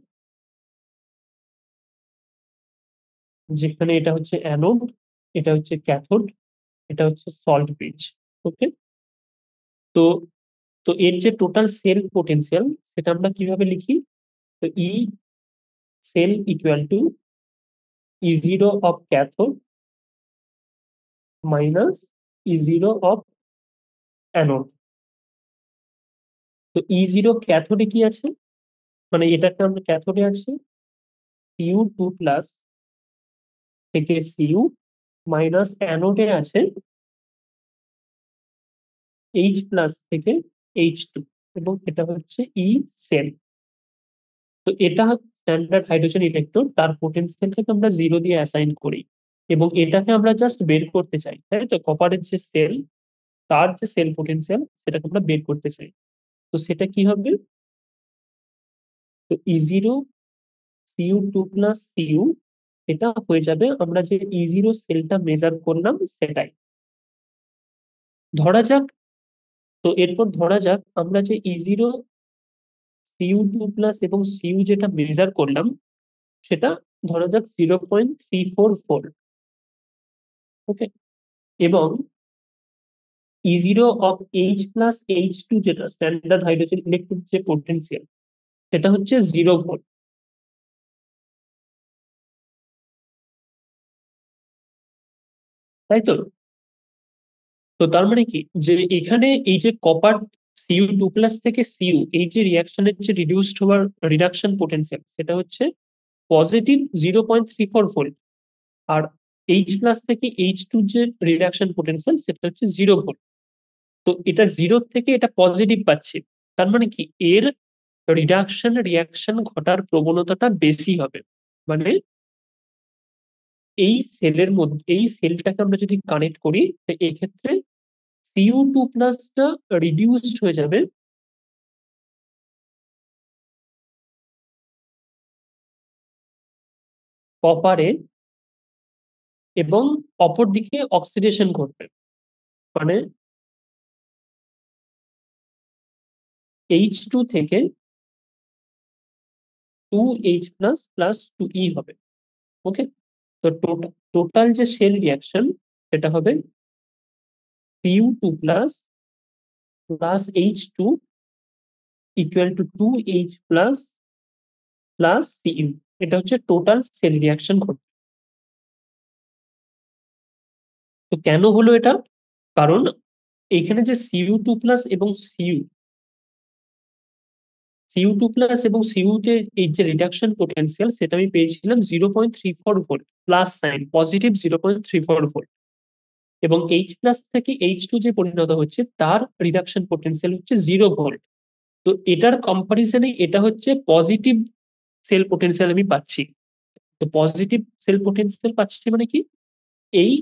যেখানে এটা হচ্ছে অ্যানোড, এটা হচ্ছে ক্যাথোড, এটা হচ্ছে সল্ট ব্রিজ। ওকে, তো তো এর যে টোটাল সেল পোটেনশিয়াল সেটা আমরা কিভাবে লিখি? তো E cell equal to E0 of cathode minus E0 of anode. তো E0 ক্যাথোডে কি আছে, মানে এটাকে আমরা ক্যাথোডে আছে Cu2 প্লাস থেকে Cu মাইনাস অ্যানোডে আছে H প্লাস থেকে H2, এবং এটা হচ্ছে ই সেল। তো এটা স্ট্যান্ডার্ড হাইড্রোজেন ইলেকট্রোড, তার পোটেনশিয়ালটাকে আমরা 0 দিয়ে অ্যাসাইন করি এবং এটাকে আমরা জাস্ট বের করতে চাই, তাই তো? কপারের যে সেল, তার যে সেল পোটেনশিয়াল সেটাকে আমরা বের করতে চাই। তো সেটা কি হবে? তো E0 Cu2 প্লাস Cu, এটা হয়ে যাবে আমরা যে E0 সেলটা মেজার করলাম সেটাই। ধরা যাক, তো এরপর ধরা যাক আমরা যে E0 Cu2 প্লাস এবং Cu যেটা মেজার করলাম সেটা ধরা যাক 0.344। ওকে, এবং E0 of H plus H2 যেটা স্ট্যান্ডার্ড হাইড্রোজেন ইলেকট্রোড যে পোটেনশিয়াল সেটা হচ্ছে 0 ভোল্ট, তাই তো? তো তার মানে কি, যে এখানে এই যে কপার Cu2 প্লাস থেকে Cu, এই যে রিয়াকশনের যে রিডিউসড হওয়ার রিডাকশন পোটেনশিয়াল সেটা হচ্ছে পজিটিভ 0.34 ভোল্ট, আর H প্লাস থেকে H2 যে রিডাকশন পোটেনশিয়াল সেটা হচ্ছে 0 ভোল্ট। তো এটা 0 থেকে এটা পজিটিভ পাচ্ছি, তার মানে কি এর রিডাকশন রিয়াকশন ঘটার প্রবণতাটা বেশি হবে। মানে এই সেলের মধ্যে, এই সেলটাকে আমরা যদি কানেক্ট করি, তো এক্ষেত্রে Cu2 প্লাসটা রিডিউসড হয়ে যাবে কপারে, এবং অপরদিকে অক্সিডেশন ঘটবে, মানে H2 থেকে 2H প্লাস প্লাস 2E হবে। ওকে, তো টোটাল যে সেল রিয়াকশন সেটা হবে Cu2 plus plus H2 equal to 2H plus plus Cu। এটা হচ্ছে টোটাল সেল রিয়াকশন ঘটবে। তো কেন হলো এটা? কারণ এখানে যে Cu2 প্লাস এবং Cu2 প্লাস এবং Cu তে এই যে রিডাকশন পোটেনশিয়াল সেটা আমি পেয়েছিলাম 0.34 volt, plus sign positive 0.34 volt, এবং H প্লাস থেকে H2 যে পরিণত হচ্ছে তার রিডাকশন পোটেনশিয়াল হচ্ছে 0 ভোল্ট। তো এটার কম্পারিজনে এটা হচ্ছে পজিটিভ সেল পোটেনশিয়াল আমি পাচ্ছি। তো পজিটিভ সেল পোটেনশিয়াল পাচ্ছি মানে কি, এই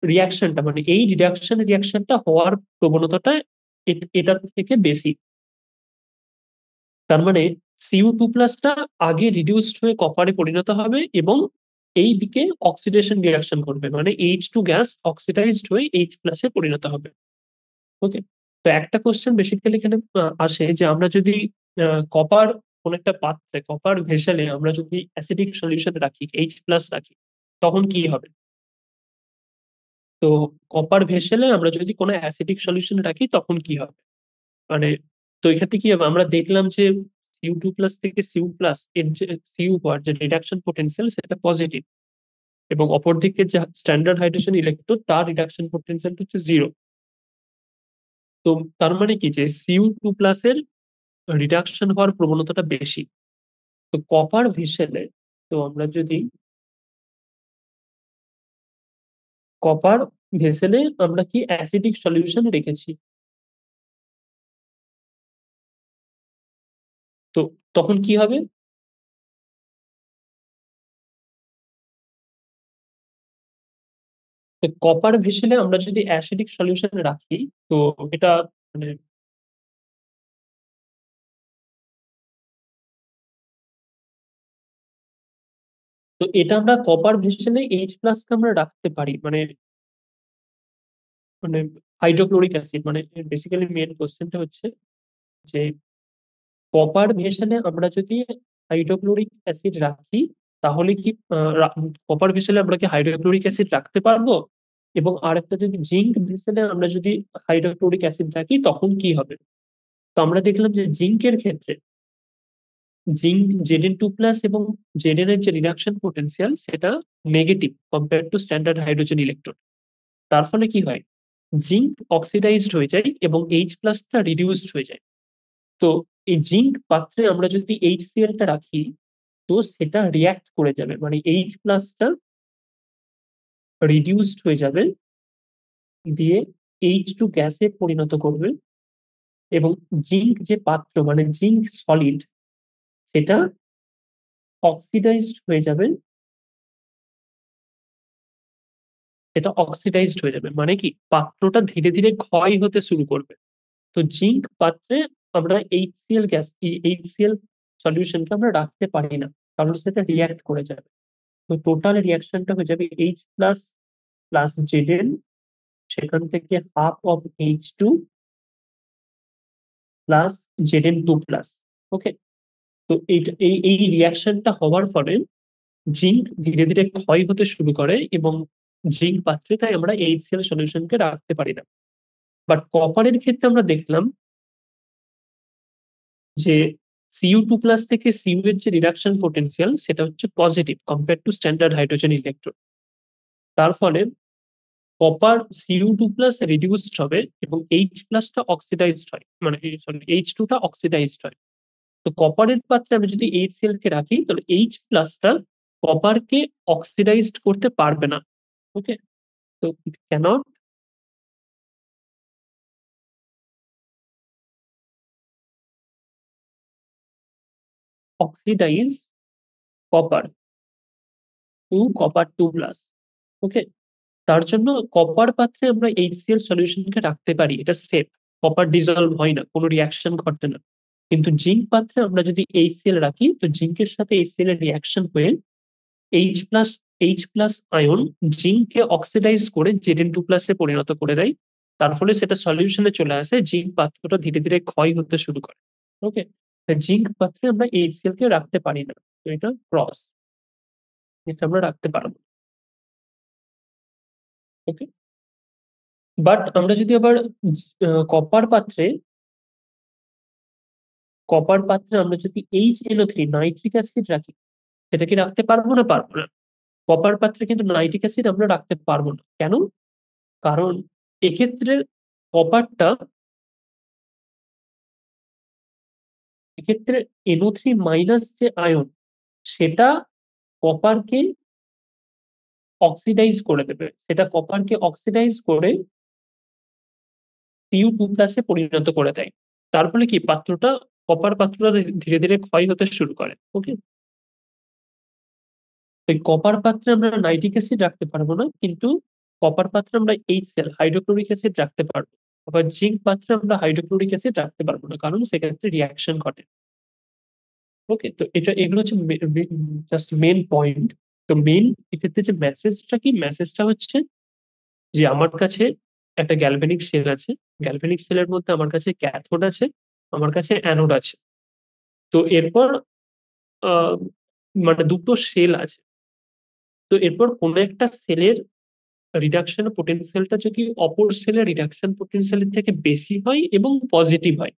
রিয়াকশনটা মানে এই রিয়াকশনটা হওয়ার প্রবণতাটা এটার থেকে বেশি। তার মানে Cu2 প্লাসটা আগে রিডিউসড হয়ে কপারে পরিণত হবে এবং এই দিকে অক্সিডেশন রিয়াকশন করবে, মানে H2 গ্যাস অক্সিডাইজড হয়ে H প্লাসে পরিণত হবে। ওকে? তো একটা কোয়েশ্চেন বেসিক্যালি এখানে আসে যে আমরা যদি কপার কোন একটা পাত্রে, কপার ভেসেলে আমরা যদি অ্যাসিডিক সলিউশন রাখি, H+ রাখি, তখন কি হবে? তো কপার ভেসেলে আমরা যদি কোন অ্যাসিডিক সলিউশন রাখি তখন কি হবে? মানে তো এক্ষেত্রে কি হবে? আমরা দেখলাম যে Cu2+ থেকে Cu+ এর যে Cu হওয়ার যে রিডাকশন পোটেনশিয়াল সেটা পজিটিভ এবং অপরদিকে যে স্ট্যান্ডার্ড হাইড্রোজেন ইলেকট্রোড তার রিডাকশন পোটেনশিয়ালটা হচ্ছে 0। তো তার মানে কি যে Cu2+ এর রিডাকশন হওয়ার প্রবণতাটা বেশি। তো কপার ভেসেলে তো আমরা যদি কপার ভেসেলে আমরা কি অ্যাসিডিক সলিউশন রেখেছি। তো তখন কি হবে? তো কপার ভেসেলে আমরা যদি অ্যাসিডিক সলিউশন রাখি তো এটা মানে তো এটা আমরা কপার ভেসেলে H+ কে আমরা রাখতে পারি। মানে হাইড্রোক্লোরিক অ্যাসিড মানে বেসিক্যালি মেইন কোয়েশ্চেনটা হচ্ছে যে কপার ভেসেলে আমরা যদি হাইড্রোক্লোরিক অ্যাসিড রাখি তাহলে কি কপার ভেসেলে আমরা কি হাইড্রোক্লোরিক অ্যাসিড রাখতে পারবো? এবং আরেকটা যদি জিঙ্ক ভেসেলে আমরা যদি হাইড্রোক্লোরিক অ্যাসিড রাখি তখন কি হবে? তো আমরা দেখলাম যে জিঙ্কের ক্ষেত্রে জিঙ্ক Zn2+ এবং Zn এর যে রিডাকশন পোটেনশিয়াল সেটা negative compare to standard hydrogen electron. তার ফলে কি হয়? জিঙ্ক অক্সিডাইজড হয়ে যায় এবং H+ টা রিডিউসড হয়ে যায়। তো এই জিঙ্ক পাত্রে আমরা যদি HCl টা রাখি তো সেটা রিঅ্যাক্ট করে যাবে। মানে H+ টা রিডিউসড হয়ে যাবে দিয়ে H2 গ্যাসে পরিণত করবে এবং জিঙ্ক যে পাত্র মানে জিঙ্ক সলিড সেটা অক্সিডাইজড হয়ে যাবে মানে কি পাত্রটা ধীরে ধীরে ক্ষয় হতে শুরু করবে। তো জিঙ্ক পাত্রে আমরা HCl গ্যাস HCl সলিউশনকে আমরা রাখতে পারি না কারণ সেটা রিঅ্যাক্ট করে যাবে। তো টোটাল রিঅ্যাকশনটা হয়ে যাবে H প্লাস প্লাস Zn, সেখান থেকে half of H2 plus Zn2+। ওকে? তো এই রিঅ্যাকশনটা হওয়ার ফলে জিঙ্ক ধীরে ধীরে ক্ষয় হতে শুরু করে এবং জিঙ্ক পাত্রে তাই আমরা HCl সলিউশনকে রাখতে পারি না। বাট কপারের ক্ষেত্রে আমরা দেখলাম যে Cu2+ থেকে Cu এর যে রিডাকশন পোটেনশিয়াল সেটা হচ্ছে positive compare to standard hydrogen electron. তার ফলে কপার Cu2+ রিডিউসড হবে এবং H+ টা অক্সিডাইজড হয়। মানে সরি H2 টা অক্সিডাইজড হয়। তো কপারের পাত্রে আমি যদি HCl কে রাখি তাহলে H+ টা কপারকে অক্সিডাইজড করতে পারবে না। ওকে? তো it cannot oxidise copper to copper 2+। Okay? তার জন্য কপার পাত্রে আমরা HCl সলিউশনকে রাখতে পারি। এটা সেফ। কপার ডিসলভ হয় না, কোনো রিঅ্যাকশন ঘটে না। কিন্তু জিঙ্ক পাত্রে আমরা যদি HCl রাখি তো জিঙ্কের সাথে HCl এর রিঅ্যাকশন হয়ে H plus H plus ion জিঙ্ককে অক্সিডাইজ করে Zn2+ এ পরিণত করে দেয়। তার ফলে সেটা সলিউশনে চলে আসে। জিঙ্ক পাত্রটা ধীরে ধীরে ক্ষয় হতে শুরু করে। ওকে? জিঙ্ক পাত্রে আমরা HCl কে রাখতে পারি না। তো এটা ক্রস। এটা আমরা রাখতে পারবো। ওকে? বাট আমরা যদি আবার কপার পাত্রে আমরা যদি HNO3 নাইট্রিক অ্যাসিড রাখি সেটা কি রাখতে পারবো না? পারবো না। কপার পাত্রে কিন্তু নাইট্রিক অ্যাসিড আমরা রাখতে পারবো না। কেন? কারণ এক্ষেত্রে কপারটা এক্ষেত্রে NO3- যে আয়ন সেটা কপারকে অক্সিডাইজ করে দেবে। সেটা কপারকে অক্সিডাইজ করে Cu2+ এ পরিণত করে দেয়। তার ফলে কি পাত্রটা কপার পাত্রটা ধীরে ধীরে ক্ষয় হতে শুরু করে। ওকে? এই কপার পাত্রে আমরা নাইট্রিক অ্যাসিড রাখতে পারবো না কিন্তু কপার পাত্রে আমরা HCl হাইড্রোক্লোরিক অ্যাসিড রাখতে পারবো। আবার জিঙ্ক পাত্রে আমরা হাইড্রোক্লোরিক অ্যাসিড রাখতে পারবো না কারণ সেক্ষেত্রে রিঅ্যাকশন ঘটে। ওকে? তো এগুলো হচ্ছে জাস্ট মেইন পয়েন্ট। তো মেইন এক্ষেত্রে যে মেসেজটা কি? মেসেজটা হচ্ছে যে আমার কাছে একটা গ্যালভ্যানিক শেল আছে। গ্যালভ্যানিক শেলের মধ্যে আমার কাছে ক্যাথোড আছে, আমার কাছে অ্যানোড আছে। তো এরপর আ মানে ২ টো শেল আছে। তো এরপর কোন একটা সেলের রিডাকশন পোটেনশিয়ালটা যদি অপর সেলের রিডাকশন পোটেনশিয়াল এর থেকে বেশি হয় এবং পজিটিভ হয়।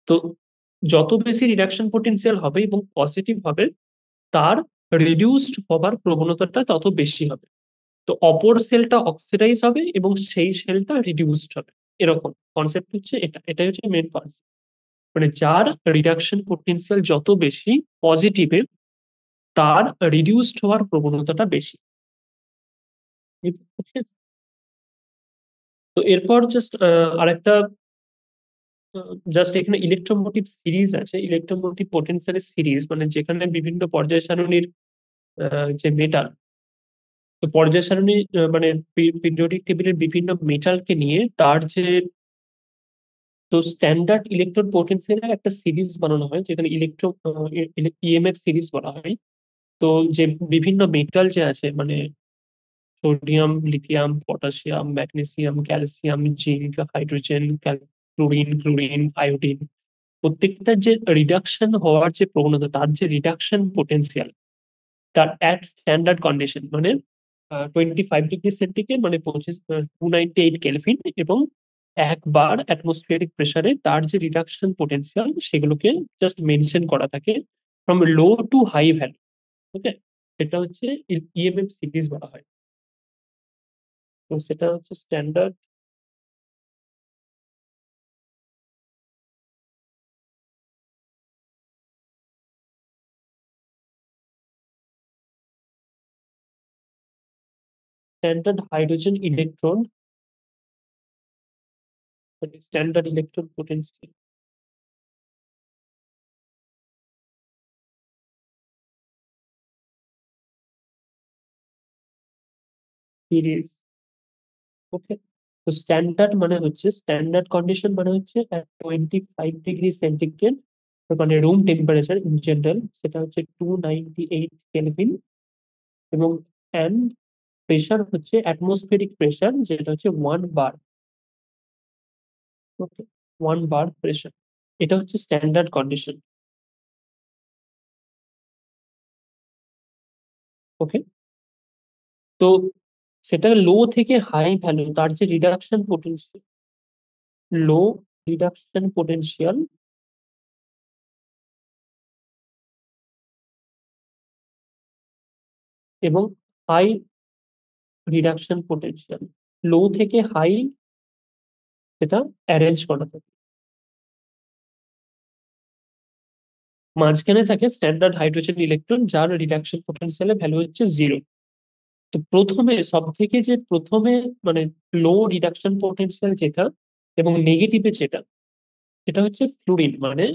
তো যত বেশি রিডাকশন পোটেনশিয়াল হবে এবং পজিটিভ হবে, তার রিডিউসড হবার প্রবণতাটা তত বেশি হবে। তো অপর সেলটা অক্সিডাইজ হবে এবং সেই সেলটা রিডিউসড হবে। এরকম কনসেপ্ট হচ্ছে এটা। এটাই হচ্ছে মেইন কনসেপ্ট। মানে যার রিডাকশন পোটেনশিয়াল যত বেশি পজিটিভে, তার রিডিউসড হওয়ার প্রবণতাটা বেশি। ঠিক আছে? তো এরপর জাস্ট আরেকটা জাস্ট এখানে ইলেকট্রোমোটিভ সিরিজ আছে। ইলেকট্রোমোটিভ পোটেনশিয়াল এর সিরিজ মানে যেখানে বিভিন্ন পর্যায় সারণীর যে মেটাল, তো পর্যায় সারণী মানে পিরিয়ডিক টেবিলের বিভিন্ন মেটালকে নিয়ে তার যে তো স্ট্যান্ডার্ড ইলেকট্রন পোটেনশিয়ালের একটা সিরিজ বানানো হয় যেখানে ইএমএফ সিরিজ বলা হয়। তো যে বিভিন্ন মেটাল যে আছে মানে sodium, lithium, potassium, magnesium, calcium, zinc, hydrogen, chlorine, iodine, প্রত্যেকটার যে রিডাকশন হওয়ার যে প্রবণতা, তার যে রিডাকশন পোটেনশিয়াল, তার অ্যাট স্ট্যান্ডার্ড কন্ডিশন মানে 25 ডিগ্রি সেন্টিগ্রেড মানে 298 কেলভিন এবং 1 বার অ্যাটমসফিয়ারিক প্রেসারে তার যে রিডাকশন পোটেনশিয়াল সেগুলোকে জাস্ট মেনশন করা থাকে from low to high value. Okay? সেটা হচ্ছে ইএমএফ সিরিজ বলা হয়। তো সেটা হচ্ছে standard hydrogen electron, standard electron potential series. Okay? তো স্ট্যান্ডার্ড মানে হচ্ছে স্ট্যান্ডার্ড কন্ডিশন মানে হচ্ছে 25 ডিগ্রি সেন্টিগ্রেড মানে রুম টেম্পারেচার ইন জেনারেল সেটা হচ্ছে 298 কেলভিন এবং অ্যান্ড প্রেসার হচ্ছে অ্যাটমসফিয়ারিক প্রেসার যেটা হচ্ছে 1 বার। ওকে? 1 বার প্রেসার। এটা হচ্ছে স্ট্যান্ডার্ড কন্ডিশন। ওকে? তো সেটা লো থেকে হাই ভ্যালু তার যে রিডাকশন পোটেনশিয়াল, লো রিডাকশন পোটেনশিয়াল এবং হাই রিডাকশন পোটেনশিয়াল, লো থেকে হাই সেটা অ্যারেঞ্জ করা থাকে। মাঝখানে থাকে স্ট্যান্ডার্ড হাইড্রোজেন ইলেকট্রন যার রিডাকশন পোটেনশিয়ালের ভ্যালু হচ্ছে 0। তো প্রথমে সবথেকে যে প্রথমে মানে লো রিডাকশন পোটেনশিয়াল যেটা এবং নেগেটিভে যেটা, সেটা হচ্ছে ফ্লুরিন মানে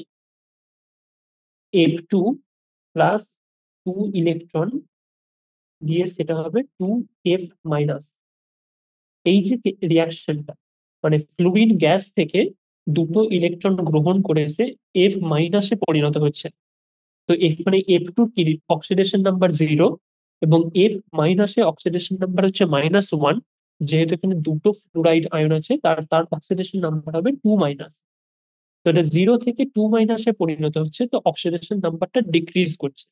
F2 প্লাস 2 ইলেকট্রন দিয়ে সেটা হবে 2F মাইনাস। এই যে রিয়াকশনটা মানে ফ্লুরিন গ্যাস থেকে দুটো ইলেকট্রন গ্রহণ করে এসে F মাইনাসে পরিণত হচ্ছে। তো এখানে F2 কি অক্সিডেশন নাম্বার 0 এবং F মাইনাসে অক্সিডেশন নাম্বার হচ্ছে -1। যেহেতু এখানে দুটো ফ্লুরাইড আয়ন আছে তার তার অক্সিডেশন নাম্বার হবে 2 মাইনাস। তো এটা 0 থেকে 2 মাইনাসে পরিণত হচ্ছে, তো অক্সিডেশন নাম্বারটা ডিক্রিজ করছে।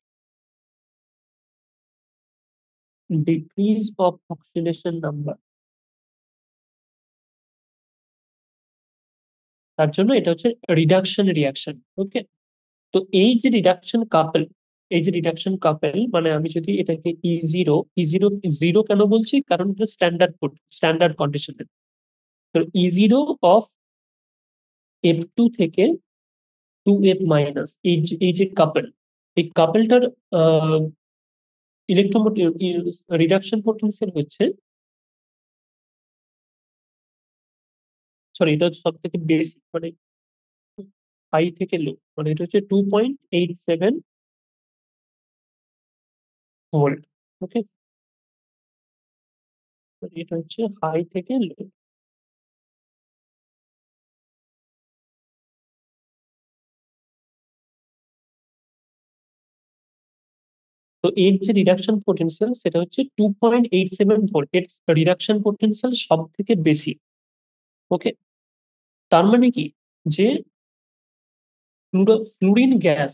ডিক্রিজ অফ অক্সিডেশন নাম্বার, তার জন্য এটা হচ্ছে রিডাকশন রিয়াকশন। ওকে? তো এই যে রিডাকশন কাপেল মানে আমি যদি এটাকে ই জিরো কেন বলছি কারণ এটা স্ট্যান্ডার্ড কন্ডিশনে। তো ই জিরো অফ F2 থেকে 2F মাইনাস এই যে কাপেল, এই কাপেলটার ইলেকট্রোমোটিভ রিডাকশন পোটেনশিয়াল হচ্ছে, সরি এটা হচ্ছে সব থেকে বেশি মানে হাই থেকে লো মানে এটা হচ্ছে 2.87 ভোল্ট। ওকে? এটা হচ্ছে হাই থেকে লো। তো এর যে রিডাকশন পোটেনশিয়াল সেটা হচ্ছে 2.87 ভোল্ট। এর রিডাকশন পোটেনশিয়াল সব থেকে বেশি। ওকে, তার মানে কি যে ফ্লুরিন গ্যাস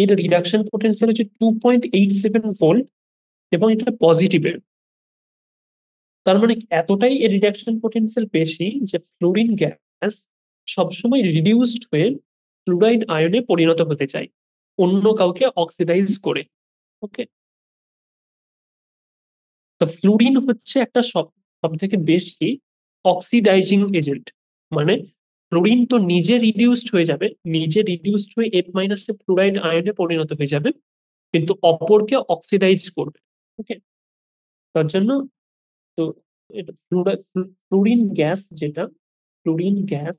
এর রিডাকশন পোটেনশিয়াল হচ্ছে 2.87 ভোল্ট এবং এটা পজিটিভের। তার মানে এতটাই এর রিডাকশন পোটেনশিয়াল বেশি যে ফ্লুরিন গ্যাস সবসময় রিডিউসড হয়ে ফ্লুরাইড আয়নে পরিণত হতে চায় অন্য কাউকে অক্সিডাইজ করে। ওকে, তো ফ্লুরিন হচ্ছে একটা সব থেকে বেশি অক্সিডাইজিং এজেন্ট। মানে ফ্লুরিন তো নিজে রিডিউসড হয়ে যাবে, নিজে রিডিউসড হয়ে F- এ ফ্লুরাইড আয়নে পরিণত হয়ে যাবে, কিন্তু অপরকে অক্সিডাইজ করবে। ওকে, তার জন্য তো ফ্লুরিন গ্যাস যেটা ফ্লুরিন গ্যাস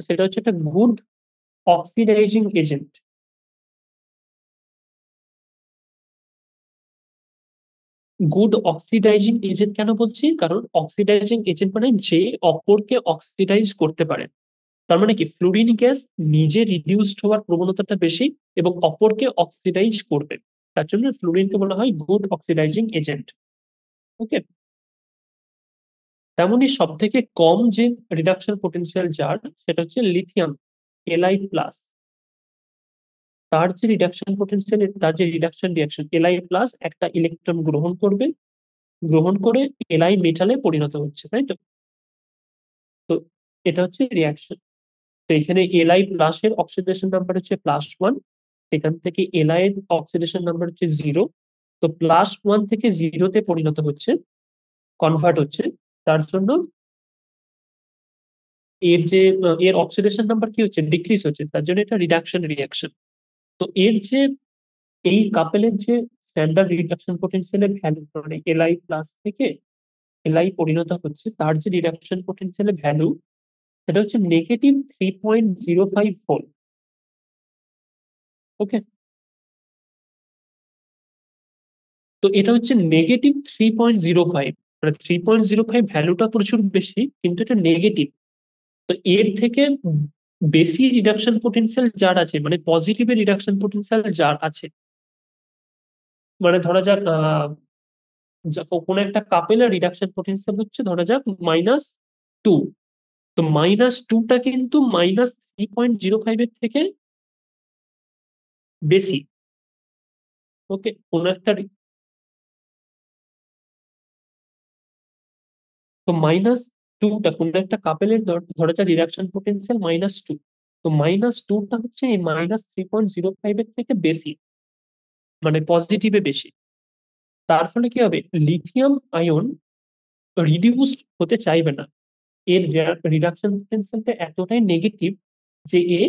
সেটা হচ্ছে একটা good oxidising agent. Good oxidising agent কেন বলছি? কারণ অক্সিডাইজিং এজেন্ট মানে যে অপরকে অক্সিডাইজ করতে পারে। তার মানে কি ফ্লুরিন গ্যাস নিজে রিডিউসড হওয়ার প্রবণতাটা বেশি এবং অপরকে অক্সিডাইজ করবে। তার জন্য ফ্লুরিনকে বলা হয় গুড অক্সিডাইজিং এজেন্ট। ওকে, তেমনই সব থেকে কম যে রিডাকশন পোটেনশিয়াল যার সেটা হচ্ছে লিথিয়াম Li প্লাস। তার যে রিডাকশন পোটেনশিয়াল, তার যে রিডাকশন রিয়াকশন Li প্লাস একটা ইলেকট্রন গ্রহণ করবে, গ্রহণ করে Li মেটালে পরিণত হচ্ছে, তাই তো? তো এটা হচ্ছে রিয়াকশন। তো এখানে Li প্লাস এর অক্সিডেশন নাম্বার হচ্ছে +1, সেখান থেকে Li এর অক্সিডেশন নাম্বার হচ্ছে 0। তো +1 থেকে 0 তে পরিণত হচ্ছে, কনভার্ট হচ্ছে। তার জন্য এর যে এর অক্সিডেশন নাম্বার কি হচ্ছে, ডিক্রিজ হচ্ছে, তার জন্য এটা রিডাকশন রিয়াকশন। তো এর যে এই কাপেলের যে স্ট্যান্ডার্ড রিডাকশন পোটেনশিয়ালের ভ্যালু মানে Li প্লাস থেকে Li পরিণত হচ্ছে, তার যে রিডাকশন পোটেনশিয়ালের ভ্যালু সেটা হচ্ছে -3.05 ভোল্ট। ওকে, তো এটা হচ্ছে -3.05। মানে 3.05 ভ্যালুটা প্রচুর বেশি, কিন্তু এটা নেগেটিভ। তো এর থেকে বেশি রিডাকশন পোটেনশিয়াল যার আছে, মানে পজিটিভের রিডাকশন পোটেনশিয়াল যার আছে, মানে ধরা যাক কোনো একটা কাপেলের রিডাকশন পোটেনশিয়াল হচ্ছে ধরা যাক -2। তো -2টা কিন্তু -3.05 এর থেকে বেশি। ওকে, কোন একটা তো -2টা কোন একটা কাপেলের ধরা যাক রিডাকশন পোটেনশিয়াল -2। তো -2টা হচ্ছে এই -3.05 এর থেকে বেশি, মানে পজিটিভে বেশি। তার ফলে কি হবে, লিথিয়াম আয়ন রিডিউসড হতে চাইবে না। এর রিডাকশন পোটেনশিয়ালটা এতটাই নেগেটিভ যে এ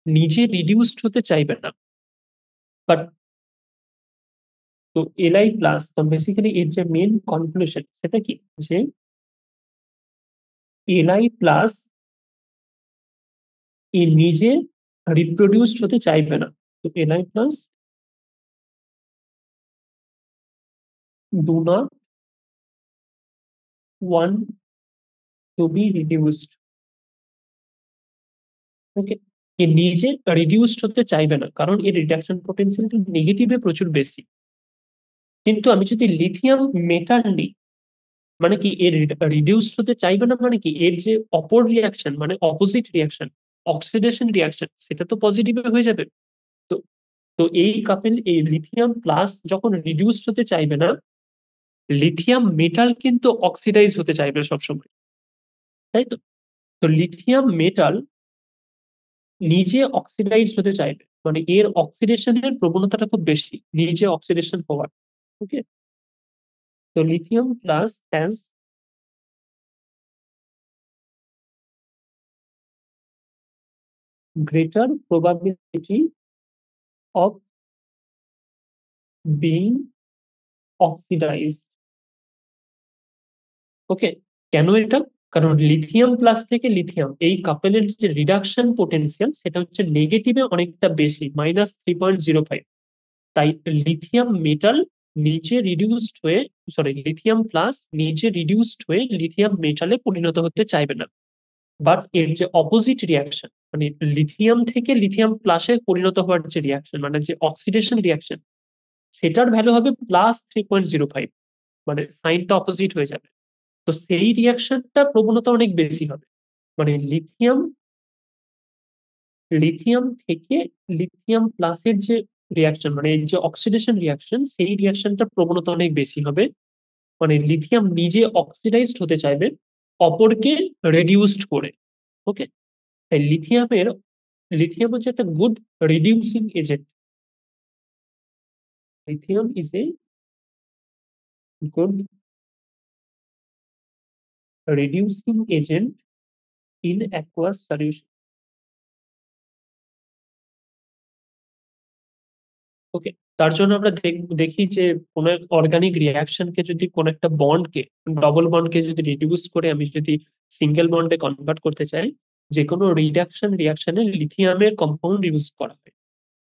নিজে রিডিউসড হতে চাইবে না। বাট তো Li প্লাস, তো বেসিক্যালি এর যে মেন কনক্লুশন সেটা কি, যে Li প্লাস এ নিজে রিপ্রোডিউসড হতে চাইবে না। তো Li plus do not want to be reduced. ওকে, এ নিজে রিডিউসড হতে চাইবে না কারণ এর রিডাকশন পোটেনশিয়ালটা নেগেটিভে প্রচুর বেশি। কিন্তু আমি যদি লিথিয়াম মেটাল নিই, মানে কি এর রিডিউসড হতে চাইবে না, মানে কি এর যে অপর রিয়াকশন মানে অপোজিট রিয়াকশন অক্সিডেশন রিয়াকশন সেটা তো পজিটিভে হয়ে যাবে। তো তো এই কাপেল এই লিথিয়াম প্লাস যখন রিডিউসড হতে চাইবে না, লিথিয়াম মেটাল কিন্তু অক্সিডাইজ হতে চাইবে সবসময়, তাই তো? তো লিথিয়াম মেটাল নিজে অক্সিডাইজ হতে চাইবে, মানে এর অক্সিডেশনের প্রবণতাটা খুব বেশি, নিজে অক্সিডেশন হওয়ার। ওকে, তো lithium plus has greater probability of being oxidized. ওকে, কেন এটা? কারণ লিথিয়াম প্লাস থেকে লিথিয়াম এই কাপেলের যে রিডাকশন পোটেনশিয়াল সেটা হচ্ছে নেগেটিভে অনেকটা বেশি, -3.05। তাই লিথিয়াম মেটাল নিচে রিডিউসড হয়ে, সরি লিথিয়াম প্লাস নিচে রিডিউসড হয়ে লিথিয়াম মেটালে পরিণত হতে চাইবে না। বাট এর যে অপোজিট রিঅ্যাকশন মানে লিথিয়াম থেকে লিথিয়াম প্লাসে পরিণত হওয়ার যে রিঅ্যাকশন মানে যে অক্সিডেশন রিঅ্যাকশন সেটার ভ্যালু হবে +3.05 মানে সাইনটা অপোজিট হয়ে যাবে। তো সেই রিঅ্যাকশনটা প্রবণতা অনেক বেশি হবে। মানে লিথিয়াম থেকে লিথিয়াম প্লাসের যে রিঅ্যাকশন মানে এই যে অক্সিডেশন রিঅ্যাকশন সেই রিঅ্যাকশনটার প্রবণতা অনেক বেশি হবে। মানে লিথিয়াম নিজে অক্সিডাইজড হতে চাইবে অপরকে রিডিউসড করে। ওকে? তাই লিথিয়াম হচ্ছে একটা good reducing agent. Lithium is a good reducing agent in aqueous solution. ওকে? তার জন্য আমরা দেখি যে কোন অর্গানিক রিঅ্যাকশনকে যদি কোন একটা বন্ডকে ডবল বন্ডকে যদি রিডিউস করে আমি যদি সিঙ্গেল বন্ডে কনভার্ট করতে চাই, যেকোনো রিঅ্যাকশনে লিথিয়ামের কম্পাউন্ড ইউজ করা হয়।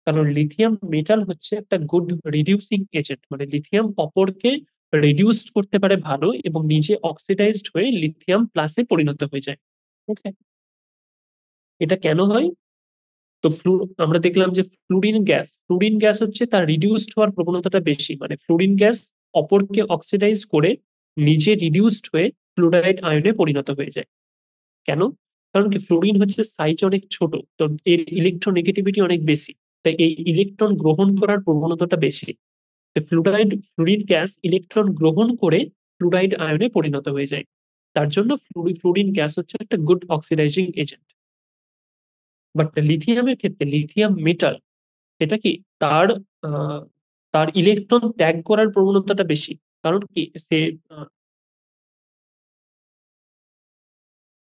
কারণ লিথিয়াম মেটাল হচ্ছে একটা গুড রিডিউসিং এজেন্ট মানে লিথিয়াম অপরকে রিডিউস করতে পারে ভালো এবং নিজে অক্সিডাইজড হয়ে লিথিয়াম প্লাসে পরিণত হয়ে যায়। ওকে? এটা কেন হয়? তো আমরা দেখলাম যে ফ্লুরিন গ্যাস হচ্ছে তার রিডিউসড হওয়ার প্রবণতাটা বেশি। মানে ফ্লুরিন গ্যাস অপরকে অক্সিডাইজ করে নিজে রিডিউসড হয়ে ফ্লুরাইড আয়নে পরিণত হয়ে যায়। কেন? কারণ কি ফ্লুরিন হচ্ছে সাইজ অনেক ছোট। তো এর ইলেকট্রোনেগেটিভিটি অনেক বেশি। তাই এই ইলেকট্রন গ্রহণ করার প্রবণতাটা বেশি। তো ফ্লুরিন গ্যাস ইলেকট্রন গ্রহণ করে ফ্লুরাইড আয়নে পরিণত হয়ে যায়। তার জন্য ফ্লুরিন গ্যাস হচ্ছে একটা গুড অক্সিডাইজিং এজেন্ট। বাট লিথিয়ামের ক্ষেত্রে লিথিয়াম মেটাল সেটা কি তার আ তার ইলেকট্রন ত্যাগ করার প্রবণতাটা বেশি। কারণ কি সে আ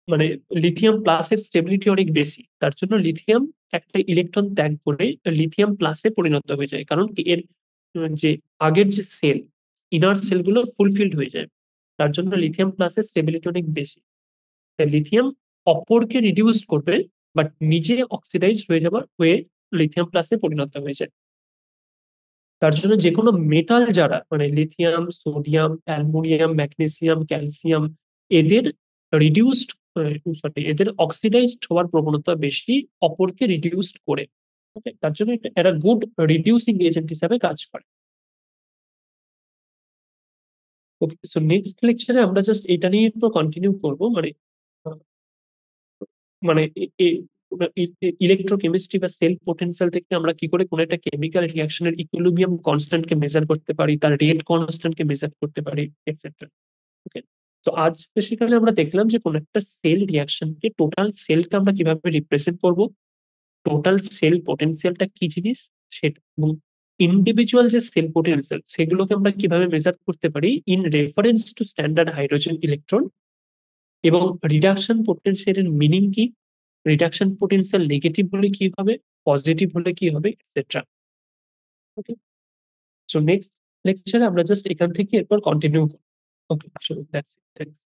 মানে লিথিয়াম প্লাস এর স্টেবিলিটি অনেক বেশি। তার জন্য লিথিয়াম একটা ইলেকট্রন ত্যাগ করে লিথিয়াম প্লাসে পরিণত হয়ে যায়। কারণ কি এর যে আগের যে ইনার সেলগুলো ফুলফিলড হয়ে যায়। তার জন্য লিথিয়াম প্লাসের স্টেবিলিটি অনেক বেশি। তাই লিথিয়াম অপরকে রিডিউস করবে বাট নিজে অক্সিডাইজড হয়ে লিথিয়াম প্লাসে পরিণত হয়ে যায়। তার জন্য যেকোনো মেটাল যারা মানে lithium, sodium, aluminium, magnesium, calcium এদের রিডিউসড এদের অক্সিডাইজড হওয়ার প্রবণতা বেশি অপরকে রিডিউসড করে। ওকে? তার জন্য এরা গুড রিডিউসিং এজেন্ট হিসাবে কাজ করে। ওকে? সো নেক্সট লেকচারে আমরা জাস্ট এটা নিয়ে একটু কন্টিনিউ করব। মানে আ মানে এ এ ইলেকট্রোকেমিস্ট্রি বা সেল পোটেনশিয়াল থেকে আমরা কি করে কোন একটা কেমিক্যাল রিঅ্যাকশন এর ইকুইলিব্রিয়াম কনস্ট্যান্ট কে মেজার করতে পারি, তার রেট কনস্ট্যান্ট কে মেজার করতে পারি, এটসেট্রা। ওকে? তো আজ বেসিক্যালি আমরা দেখলাম যে কোন একটা সেল রিঅ্যাকশন কে টোটাল সেলকে আমরা কিভাবে রিপ্রেজেন্ট করব, টোটাল সেল পোটেনশিয়ালটা কি জিনিস সেটা এবং ইন্ডিভিজুয়াল যে সেল পোটেনশিয়াল সেগুলোকে আমরা কিভাবে মেজার করতে পারি in reference to standard hydrogen electron এবং রিডাকশন পোটেনশিয়াল এর মিনিং কি? রিডাকশন পোটেনশিয়াল নেগেটিভ হলে কি হবে? পজিটিভ হলে কি হবে? এটসেট্রা। ওকে? সো নেক্সট লেকচারে আমরা জাস্ট এখান থেকে এরপর কন্টিনিউ করব। ওকে, সো দ্যাটস ইট। থ্যাংকস।